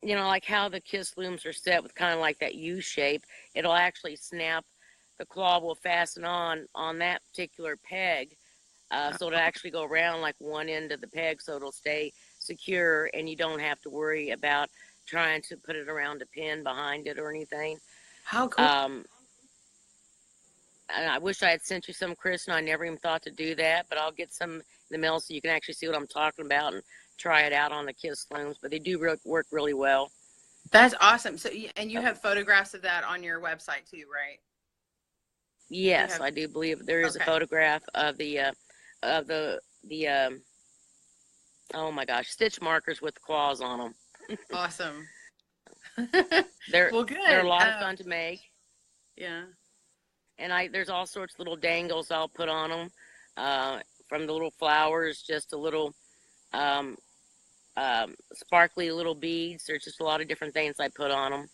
[SPEAKER 2] claw, like how the Kiss looms are set with kind of like that U shape, it'll actually snap. The claw will fasten on that particular peg, so it'll actually go around like one end of the peg, so it'll stay secure, and you don't have to worry about trying to put it around a pin behind it or anything.
[SPEAKER 1] How cool.
[SPEAKER 2] Um, and I wish I had sent you some, Kristen. I never even thought to do that, but I'll get some in the mail so you can actually see what I'm talking about and try it out on the Kiss looms. But they do work really well.
[SPEAKER 1] That's awesome. So and you
[SPEAKER 2] So,
[SPEAKER 1] have photographs of that on your website too, right? You
[SPEAKER 2] yes,
[SPEAKER 1] have.
[SPEAKER 2] I do believe there is a
[SPEAKER 1] Okay.
[SPEAKER 2] photograph of the oh my gosh, stitch markers with claws on them.
[SPEAKER 1] Awesome.
[SPEAKER 2] They're
[SPEAKER 1] Well,
[SPEAKER 2] they're a
[SPEAKER 1] good.
[SPEAKER 2] lot of fun to make,
[SPEAKER 1] Yeah.
[SPEAKER 2] and there's all sorts of little dangles I'll put on them, from the little flowers, just a little um, sparkly little beads. There's just a lot of different things I put on them.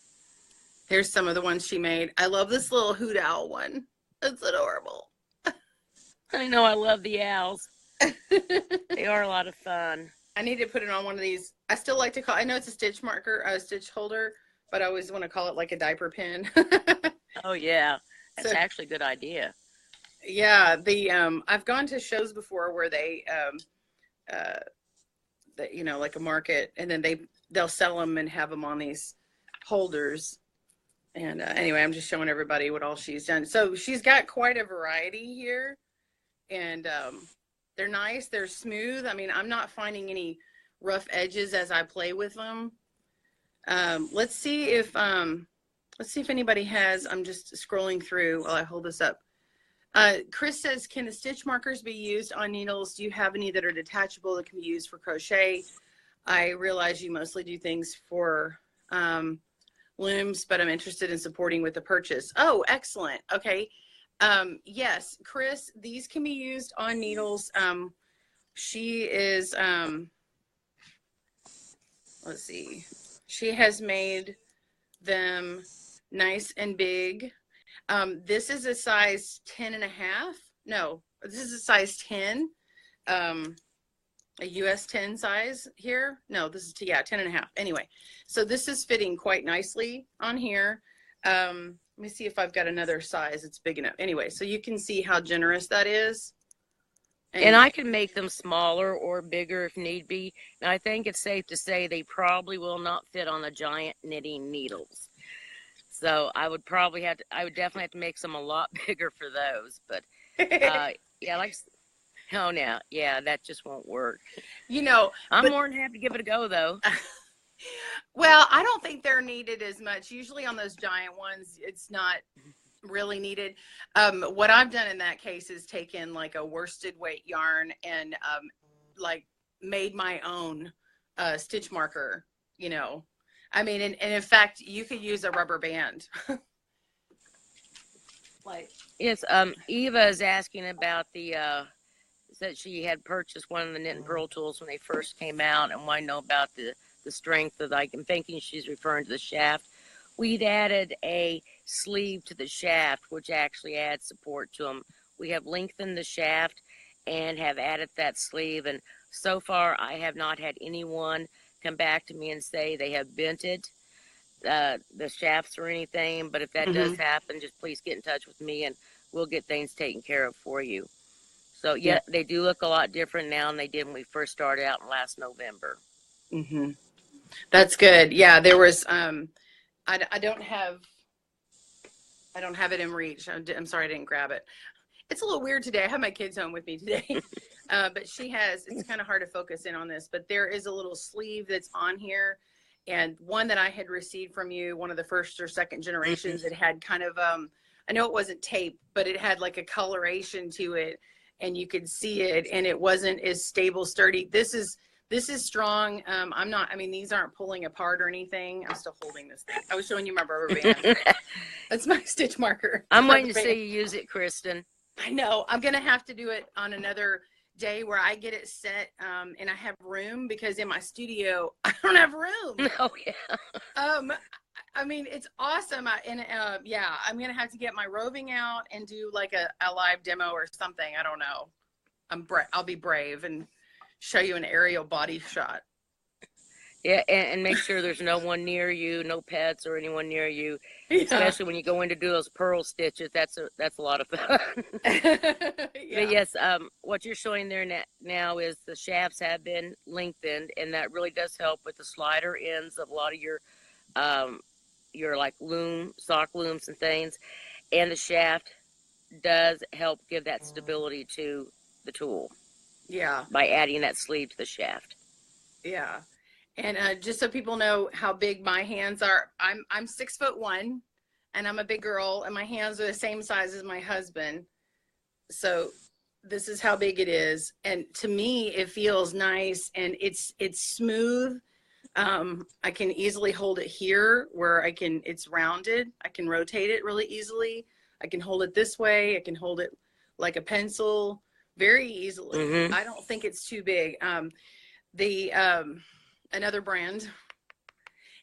[SPEAKER 1] Here's some of the ones she made. I love this little hoot owl one. It's adorable.
[SPEAKER 2] I know I love the owls. They are a lot of fun.
[SPEAKER 1] I need to put it on one of these. I still like to call. I know it's a stitch marker, a stitch holder, but I always want to call it like a diaper pin.
[SPEAKER 2] Oh yeah,
[SPEAKER 1] So
[SPEAKER 2] that's actually a good idea.
[SPEAKER 1] yeah, I've gone to shows before where uh like a market, and then they'll sell them and have them on these holders. And anyway, I'm just showing everybody what all she's done. So she's got quite a variety here, and they're nice. They're smooth. I mean, I'm not finding any rough edges as I play with them. Let's see if anybody has. I'm just scrolling through while I hold this up. Chris says, can the stitch markers be used on needles? Do you have any that are detachable that can be used for crochet? I realize you mostly do things for looms, but I'm interested in supporting with the purchase. Oh, excellent. Okay. Yes, Chris, these can be used on needles. She is, let's see, she has made them nice and big. This is a size 10 and a half. No, this is a size 10, a US 10 size here. No, this is, 10 and a half. Anyway, so this is fitting quite nicely on here. Let me see if I've got another size that's big enough. Anyway, so you can see how generous that is.
[SPEAKER 2] And I can make them smaller or bigger if need be. Now, I think it's safe to say they probably will not fit on the giant knitting needles. So I would definitely have to make some a lot bigger for those. But yeah, oh, no, yeah, that just won't work. I'm more than happy to give it a go, though.
[SPEAKER 1] Well, I don't think they're needed as much. Usually on those giant ones, it's not really needed. What I've done in that case is taken like a worsted weight yarn and like made my own stitch marker, I mean, and in fact, you could use a rubber band.
[SPEAKER 2] Yes, Eva is asking about said she had purchased one of the Knit and Purl tools when they first came out and wanted to know about the strength of, I'm thinking she's referring to the shaft. We'd added a sleeve to the shaft, which actually adds support to them. We have lengthened the shaft, and have added that sleeve. And so far, I have not had anyone come back to me and say they have bent it, the shafts or anything. But if that does happen, just please get in touch with me and we'll get things taken care of for you. So, yeah, they do look a lot different now than they did when we first started out in last November.
[SPEAKER 1] That's good. Yeah, there was, I don't have it in reach. I'm sorry I didn't grab it. It's a little weird today. I have my kids home with me today, but it's kind of hard to focus in on this, but there is a little sleeve that's on here, and one that I had received from you, one of the first or second generations, it had kind of, I know it wasn't tape, but it had like a coloration to it, and you could see it, and it wasn't as stable, sturdy. This is strong. These aren't pulling apart or anything. I'm still holding this thing. I was showing you my rubber band. That's my stitch marker.
[SPEAKER 2] I'm waiting to see you use it, Kristen.
[SPEAKER 1] I know. I'm going to have to do it on another day where I get it set and I have room, because in my studio, I don't have room.
[SPEAKER 2] Oh, yeah.
[SPEAKER 1] It's awesome. I'm going to have to get my roving out and do like a live demo or something. I don't know. I'll be brave and show you an aerial body shot.
[SPEAKER 2] Yeah, and make sure there's no one near you, no pets or anyone near you. Yeah. Especially when you go in to do those purl stitches, that's a lot of fun. But yes, what you're showing there now is the shafts have been lengthened, and that really does help with the slider ends of a lot of your like sock looms and things. And the shaft does help give that stability to the tool.
[SPEAKER 1] Yeah.
[SPEAKER 2] By adding that sleeve to the shaft.
[SPEAKER 1] Yeah. And just so people know how big my hands are, I'm 6'1", and I'm a big girl, and my hands are the same size as my husband. So this is how big it is. And to me, it feels nice, and it's smooth. I can easily hold it here where it's rounded. I can rotate it really easily. I can hold it this way. I can hold it like a pencil very easily. I don't think it's too big. Another brand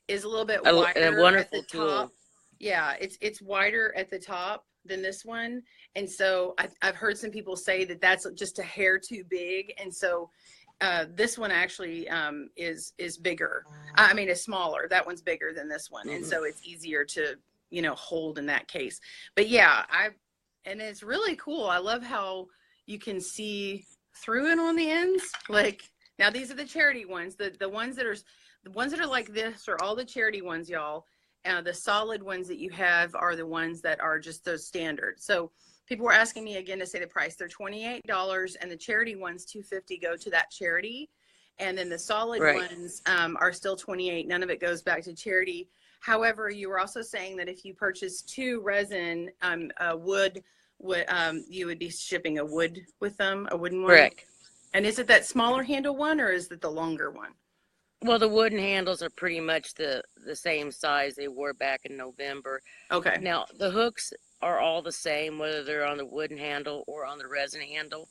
[SPEAKER 1] is a little bit wider at the top. Yeah, it's wider at the top than this one, and so I've heard some people say that that's just a hair too big, and so this one actually is bigger. It's smaller. That one's bigger than this one, and so it's easier to hold in that case. But yeah, and it's really cool. I love how you can see through it on the ends. Like, now these are the charity ones. The ones that are like this are all the charity ones, y'all. The solid ones that you have are the ones that are just those standard. So people were asking me again to say the price. They're $28, and the charity ones, $250, go to that charity. And then the solid ones are still $28. None of it goes back to charity. However, you were also saying that if you purchase 2 resin wood, you would be shipping a wood with them, a wooden one.
[SPEAKER 2] Correct.
[SPEAKER 1] And is it that smaller handle one, or is it the longer one?
[SPEAKER 2] Well, the wooden handles are pretty much the same size they were back in November.
[SPEAKER 1] Okay.
[SPEAKER 2] Now, the hooks are all the same, whether they're on the wooden handle or on the resin handle.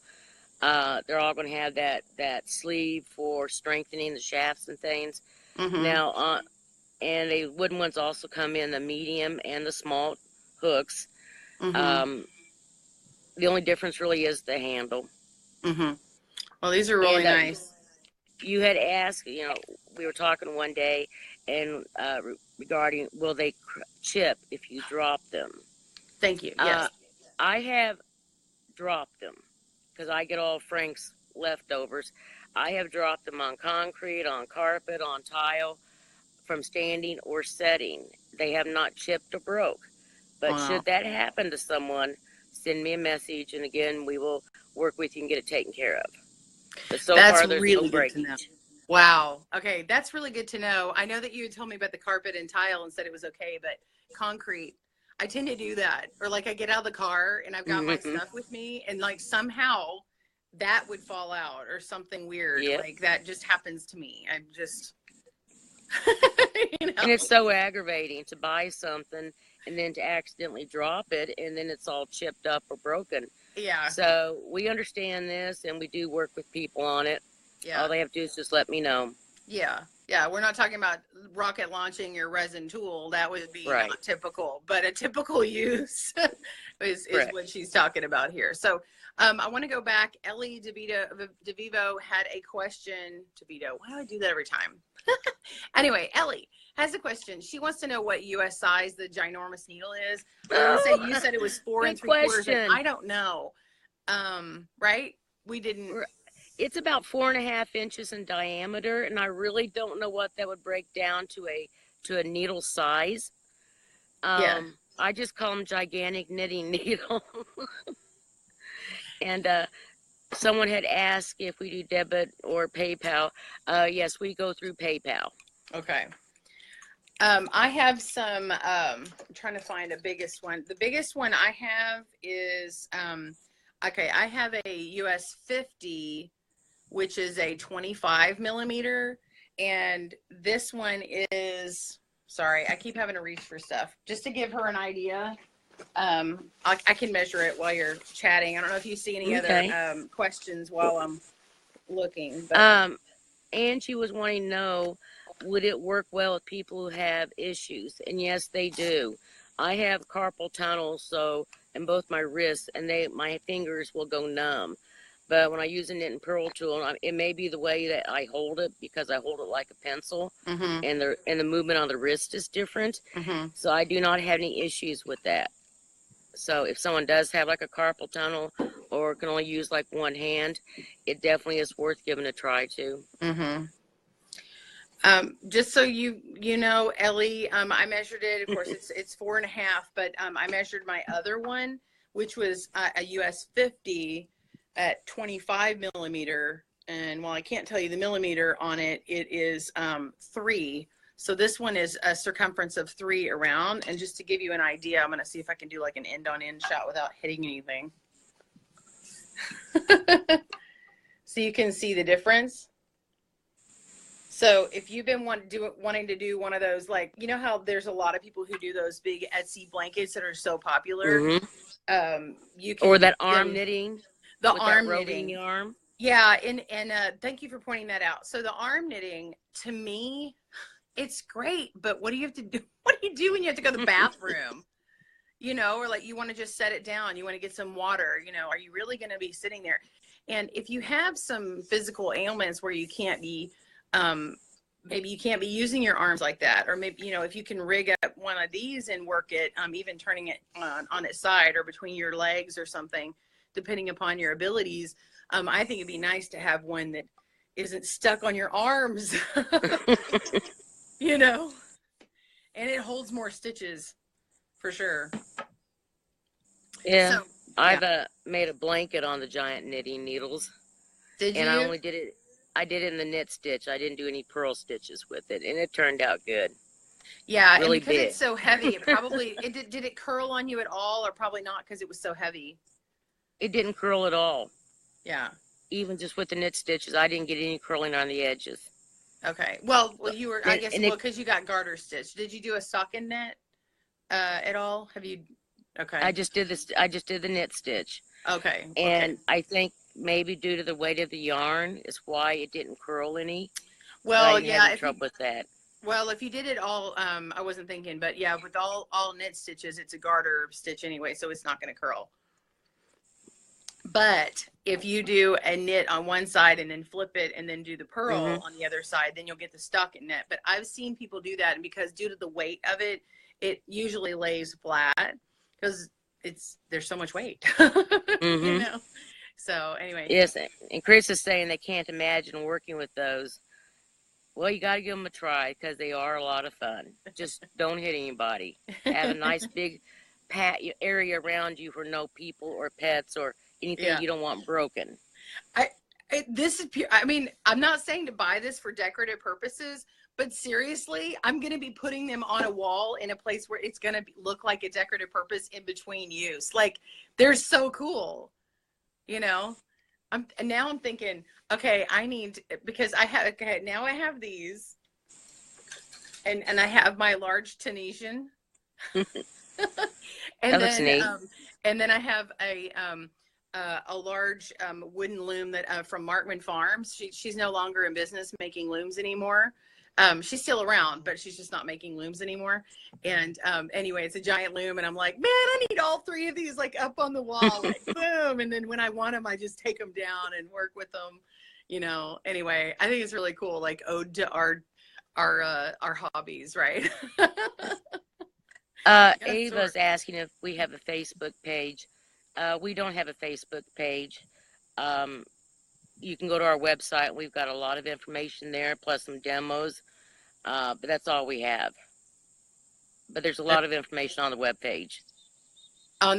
[SPEAKER 2] They're all going to have that sleeve for strengthening the shafts and things. Now, and the wooden ones also come in the medium and the small hooks. The only difference really is the handle.
[SPEAKER 1] Well, these are really nice.
[SPEAKER 2] You had asked, we were talking one day, and regarding will they chip if you drop them?
[SPEAKER 1] Thank you. Yes.
[SPEAKER 2] I have dropped them because I get all Frank's leftovers. I have dropped them on concrete, on carpet, on tile, from standing or setting. They have not chipped or broke. But should that happen to someone, send me a message, and again, we will work with you and get it taken care of. But so far, there's no breakage.
[SPEAKER 1] Wow. Okay, that's really good to know. I know that you had told me about the carpet and tile and said it was okay, but concrete, I tend to do that. Or like I get out of the car and I've got my stuff with me, and like somehow that would fall out or something weird. Like that just happens to me. I'm just,
[SPEAKER 2] And it's so aggravating to buy something and then to accidentally drop it, and then it's all chipped up or broken.
[SPEAKER 1] Yeah.
[SPEAKER 2] So we understand this, and we do work with people on it. Yeah. All they have to do is just let me know.
[SPEAKER 1] Yeah. Yeah, we're not talking about rocket launching your resin tool. That would be
[SPEAKER 2] Right.
[SPEAKER 1] not typical, but a typical use is
[SPEAKER 2] Correct.
[SPEAKER 1] what she's talking about here. So I want to go back. Ellie DeVivo had a question. DeVito, why do I do that every time? Anyway, Ellie has a question. She wants to know what U.S. size the ginormous needle is. I want to say you said it was 4
[SPEAKER 2] Good
[SPEAKER 1] 3/4, and
[SPEAKER 2] question.
[SPEAKER 1] I don't know. Right? We didn't.
[SPEAKER 2] It's about 4.5 inches in diameter, and I really don't know what that would break down to a needle size.
[SPEAKER 1] Yeah.
[SPEAKER 2] I just call them gigantic knitting needle. And someone had asked if we do debit or PayPal. Yes, we go through PayPal.
[SPEAKER 1] Okay. I have some, I'm trying to find a biggest one. The biggest one I have is, okay, I have a US 50, which is a 25 millimeter. And this one is, sorry, I keep having to reach for stuff. Just to give her an idea, I can measure it while you're chatting. I don't know if you see any
[SPEAKER 2] Okay.
[SPEAKER 1] other questions while I'm looking. But.
[SPEAKER 2] Angie was wanting to know, would it work well with people who have issues? And yes, they do. I have carpal tunnel, so in both my wrists, and my fingers will go numb. But when I use a knit and purl tool, it may be the way that I hold it, because I hold it like a pencil,
[SPEAKER 1] Mm-hmm.
[SPEAKER 2] and the movement on the wrist is different.
[SPEAKER 1] Mm-hmm.
[SPEAKER 2] So I do not have any issues with that. So if someone does have like a carpal tunnel or can only use like one hand, it definitely is worth giving a try to.
[SPEAKER 1] Mm-hmm. Just so you know, Ellie, I measured it. Of course, it's 4.5, but I measured my other one, which was a US 50 at 25 millimeter. And while I can't tell you the millimeter on it, it is 3. So this one is a circumference of 3 around. And just to give you an idea, I'm going to see if I can do like an end-on-end shot without hitting anything. So you can see the difference. So if you've been wanting to do one of those, like, you know how there's a lot of people who do those big Etsy blankets that are so popular.
[SPEAKER 2] Mm-hmm.
[SPEAKER 1] You can,
[SPEAKER 2] or that arm knitting.
[SPEAKER 1] The
[SPEAKER 2] with
[SPEAKER 1] arm
[SPEAKER 2] that
[SPEAKER 1] knitting.
[SPEAKER 2] The arm.
[SPEAKER 1] Yeah, and thank you for pointing that out. So the arm knitting, to me, it's great, but what do you have to do? What do you do when you have to go to the bathroom? You know, or like you want to just set it down, you want to get some water, you know, are you really going to be sitting there? And if you have some physical ailments where you can't be, maybe you can't be using your arms like that, or maybe, you know, if you can rig up one of these and work it, even turning it on its side or between your legs or something, depending upon your abilities, I think it'd be nice to have one that isn't stuck on your arms, you know, and it holds more stitches for sure.
[SPEAKER 2] Yeah.
[SPEAKER 1] So,
[SPEAKER 2] I've made a blanket on the giant knitting needles.
[SPEAKER 1] Did you?
[SPEAKER 2] And I did it in the knit stitch. I didn't do any purl stitches with it, and it turned out good.
[SPEAKER 1] Yeah,
[SPEAKER 2] really
[SPEAKER 1] and because
[SPEAKER 2] big.
[SPEAKER 1] it's so heavy, it probably did it curl on you at all, or probably not because it was so heavy?
[SPEAKER 2] It didn't curl at all.
[SPEAKER 1] Yeah.
[SPEAKER 2] Even just with the knit stitches, I didn't get any curling on the edges.
[SPEAKER 1] Okay. Well, you were, I guess,
[SPEAKER 2] and
[SPEAKER 1] because you got garter stitch. Did you do a stocking knit at all? Have you? Okay.
[SPEAKER 2] I just did this. I just did the knit stitch.
[SPEAKER 1] Okay.
[SPEAKER 2] And
[SPEAKER 1] okay.
[SPEAKER 2] I think maybe due to the weight of the yarn is why it didn't curl any.
[SPEAKER 1] Well,
[SPEAKER 2] I
[SPEAKER 1] yeah.
[SPEAKER 2] had trouble with that.
[SPEAKER 1] Well, if you did it all, I wasn't thinking, but yeah, with all knit stitches, it's a garter stitch anyway, so it's not going to curl. But if you do a knit on one side and then flip it and then do the purl on the other side, then you'll get the stocking knit. But I've seen people do that, and because due to the weight of it, it usually lays flat because there's so much weight, you know. So anyway.
[SPEAKER 2] Yes, and Chris is saying they can't imagine working with those. Well, you got to give them a try because they are a lot of fun. Just don't hit anybody. Have a nice big area around you for no people or pets or anything you don't want broken.
[SPEAKER 1] This is pure. I mean, I'm not saying to buy this for decorative purposes, but seriously, I'm going to be putting them on a wall in a place where it's going to look like a decorative purpose in between use. Like, they're so cool, you know. Now I'm thinking, okay, I need, because now I have these, and I have my large Tunisian, and then I have a large wooden loom that from Markman Farms. She's no longer in business making looms anymore, She's still around, but she's just not making looms anymore. And anyway, it's a giant loom, and I'm like, man, I need all three of these like up on the wall, like boom. And then when I want them, I just take them down and work with them. You know. Anyway, I think it's really cool, like ode to our hobbies, right?
[SPEAKER 2] Ava's asking if we have a Facebook page. We don't have a Facebook page. You can go to our website. We've got a lot of information there, plus some demos. But that's all we have. But there's a lot of information on the webpage.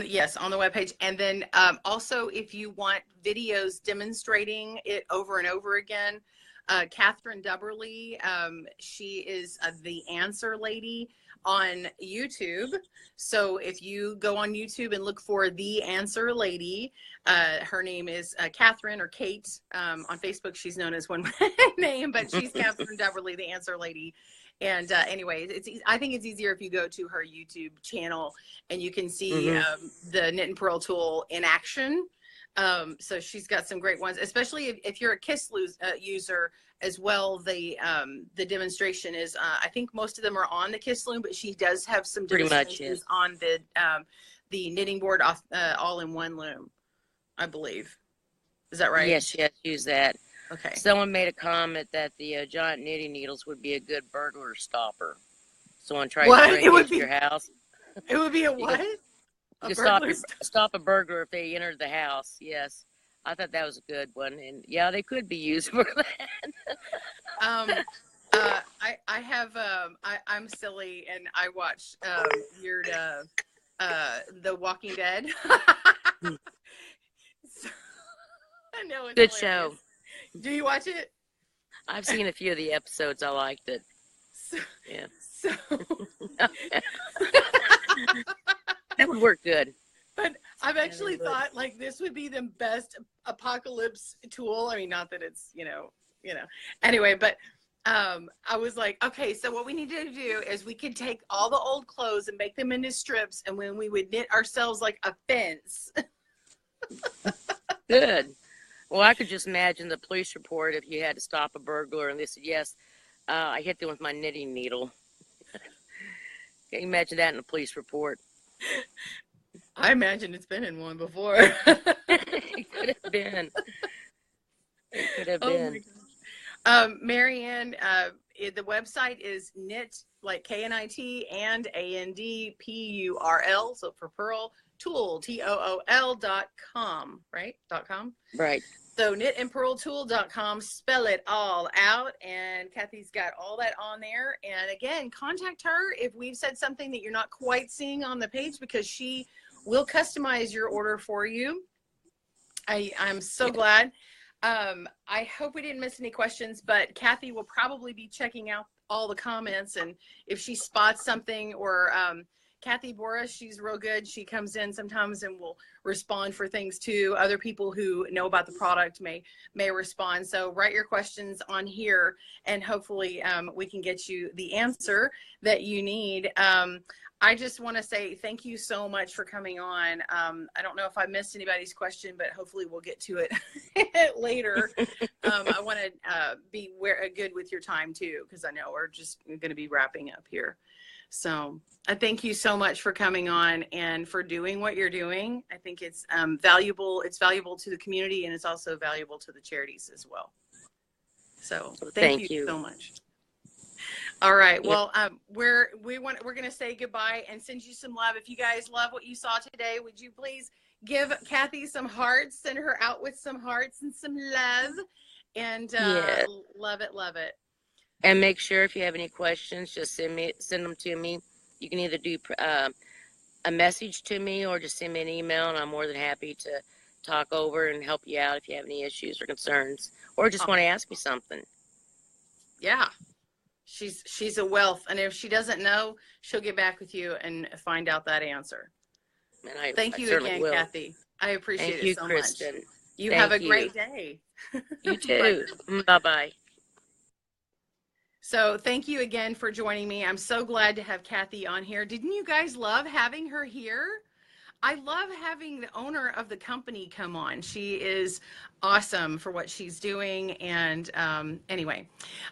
[SPEAKER 1] Yes, on the webpage. And then also, if you want videos demonstrating it over and over again, Catherine Dubberly, she is the answer lady on YouTube. So if you go on YouTube and look for the answer lady, her name is Catherine or Kate. On Facebook, she's known as one name, but she's Catherine Dubberly, the answer lady. And anyway, I think it's easier if you go to her YouTube channel and you can see the Knit and Purl tool in action. So she's got some great ones, especially if you're a KISS user as well. The demonstration is, I think most of them are on the KISS loom, but she does have some demonstrations on the knitting board all-in-one loom, I believe. Is that right?
[SPEAKER 2] Yes, yes, use that.
[SPEAKER 1] Okay.
[SPEAKER 2] Someone made a comment that the giant knitting needles would be a good burglar stopper. Someone tried to break into your house.
[SPEAKER 1] It would be a what?
[SPEAKER 2] You could stop a burglar if they entered the house. Yes, I thought that was a good one, and yeah, they could be used for that.
[SPEAKER 1] I'm silly, and I watch weird The Walking Dead. So, I know it's
[SPEAKER 2] good
[SPEAKER 1] hilarious.
[SPEAKER 2] show.
[SPEAKER 1] Do you watch it?
[SPEAKER 2] I've seen a few of the episodes. I liked it. Yeah.
[SPEAKER 1] So
[SPEAKER 2] that would work good.
[SPEAKER 1] But I've actually thought like this would be the best apocalypse tool. I mean, not that it's, you know. Anyway, but I was like, okay, so what we need to do is we could take all the old clothes and make them into strips, and when we would knit ourselves like a fence.
[SPEAKER 2] Good. Well, I could just imagine the police report if you had to stop a burglar and they said, yes, I hit them with my knitting needle. Can you imagine that in a police report?
[SPEAKER 1] I imagine it's been in one before.
[SPEAKER 2] It could have been. It could have been.
[SPEAKER 1] Marianne, the website is knit, like KNIT, and ANDPURL, so for Purl Tool, TOOL.com, right? .com?
[SPEAKER 2] Right.
[SPEAKER 1] So knitandpurltool.com, spell it all out, and Kathy's got all that on there. And again, contact her if we've said something that you're not quite seeing on the page, because she will customize your order for you. I'm so glad. I hope we didn't miss any questions, but Kathy will probably be checking out all the comments, and if she spots something, or Kathy Boris, she's real good. She comes in sometimes and will respond for things too. Other people who know about the product may respond. So write your questions on here, and hopefully we can get you the answer that you need. I just want to say thank you so much for coming on. I don't know if I missed anybody's question, but hopefully we'll get to it later. I want to be good with your time too, because I know we're just going to be wrapping up here. So I thank you so much for coming on and for doing what you're doing. I think it's valuable. It's valuable to the community, and it's also valuable to the charities as well. So thank you so much. All right. Well, we're going to say goodbye and send you some love. If you guys love what you saw today, would you please give Kathy some hearts, send her out with some hearts and some love, and love it, love it.
[SPEAKER 2] And make sure if you have any questions, just send them to me. You can either do a message to me or just send me an email, and I'm more than happy to talk over and help you out if you have any issues or concerns, or just want to ask me something.
[SPEAKER 1] Yeah. She's a wealth, and if she doesn't know, she'll get back with you and find out that answer. And thank you again, Kathy. I appreciate it so much.
[SPEAKER 2] Kristen.
[SPEAKER 1] You have a great day.
[SPEAKER 2] You too. Bye-bye.
[SPEAKER 1] So thank you again for joining me. I'm so glad to have Kathy on here. Didn't you guys love having her here? I love having the owner of the company come on. She is awesome for what she's doing. And anyway,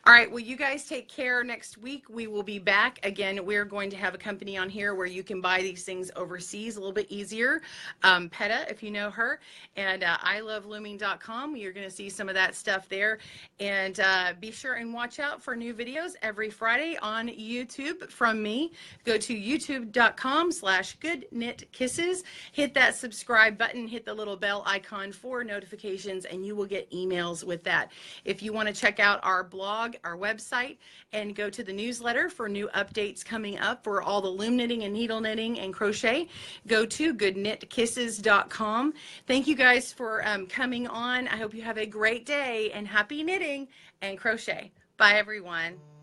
[SPEAKER 1] all right, well, you guys take care. Next week we will be back again. We're going to have a company on here where you can buy these things overseas a little bit easier. PETA, if you know her, and ilovelooming.com. You're going to see some of that stuff there. And be sure and watch out for new videos every Friday on YouTube from me. Go to youtube.com/goodknitkisses. Hit that subscribe button, hit the little bell icon for notifications, and you will get emails with that. If you want to check out our blog, our website, and go to the newsletter for new updates coming up for all the loom knitting and needle knitting and crochet, go to goodknitkisses.com. Thank you guys for coming on. I hope you have a great day, and happy knitting and crochet. Bye, everyone.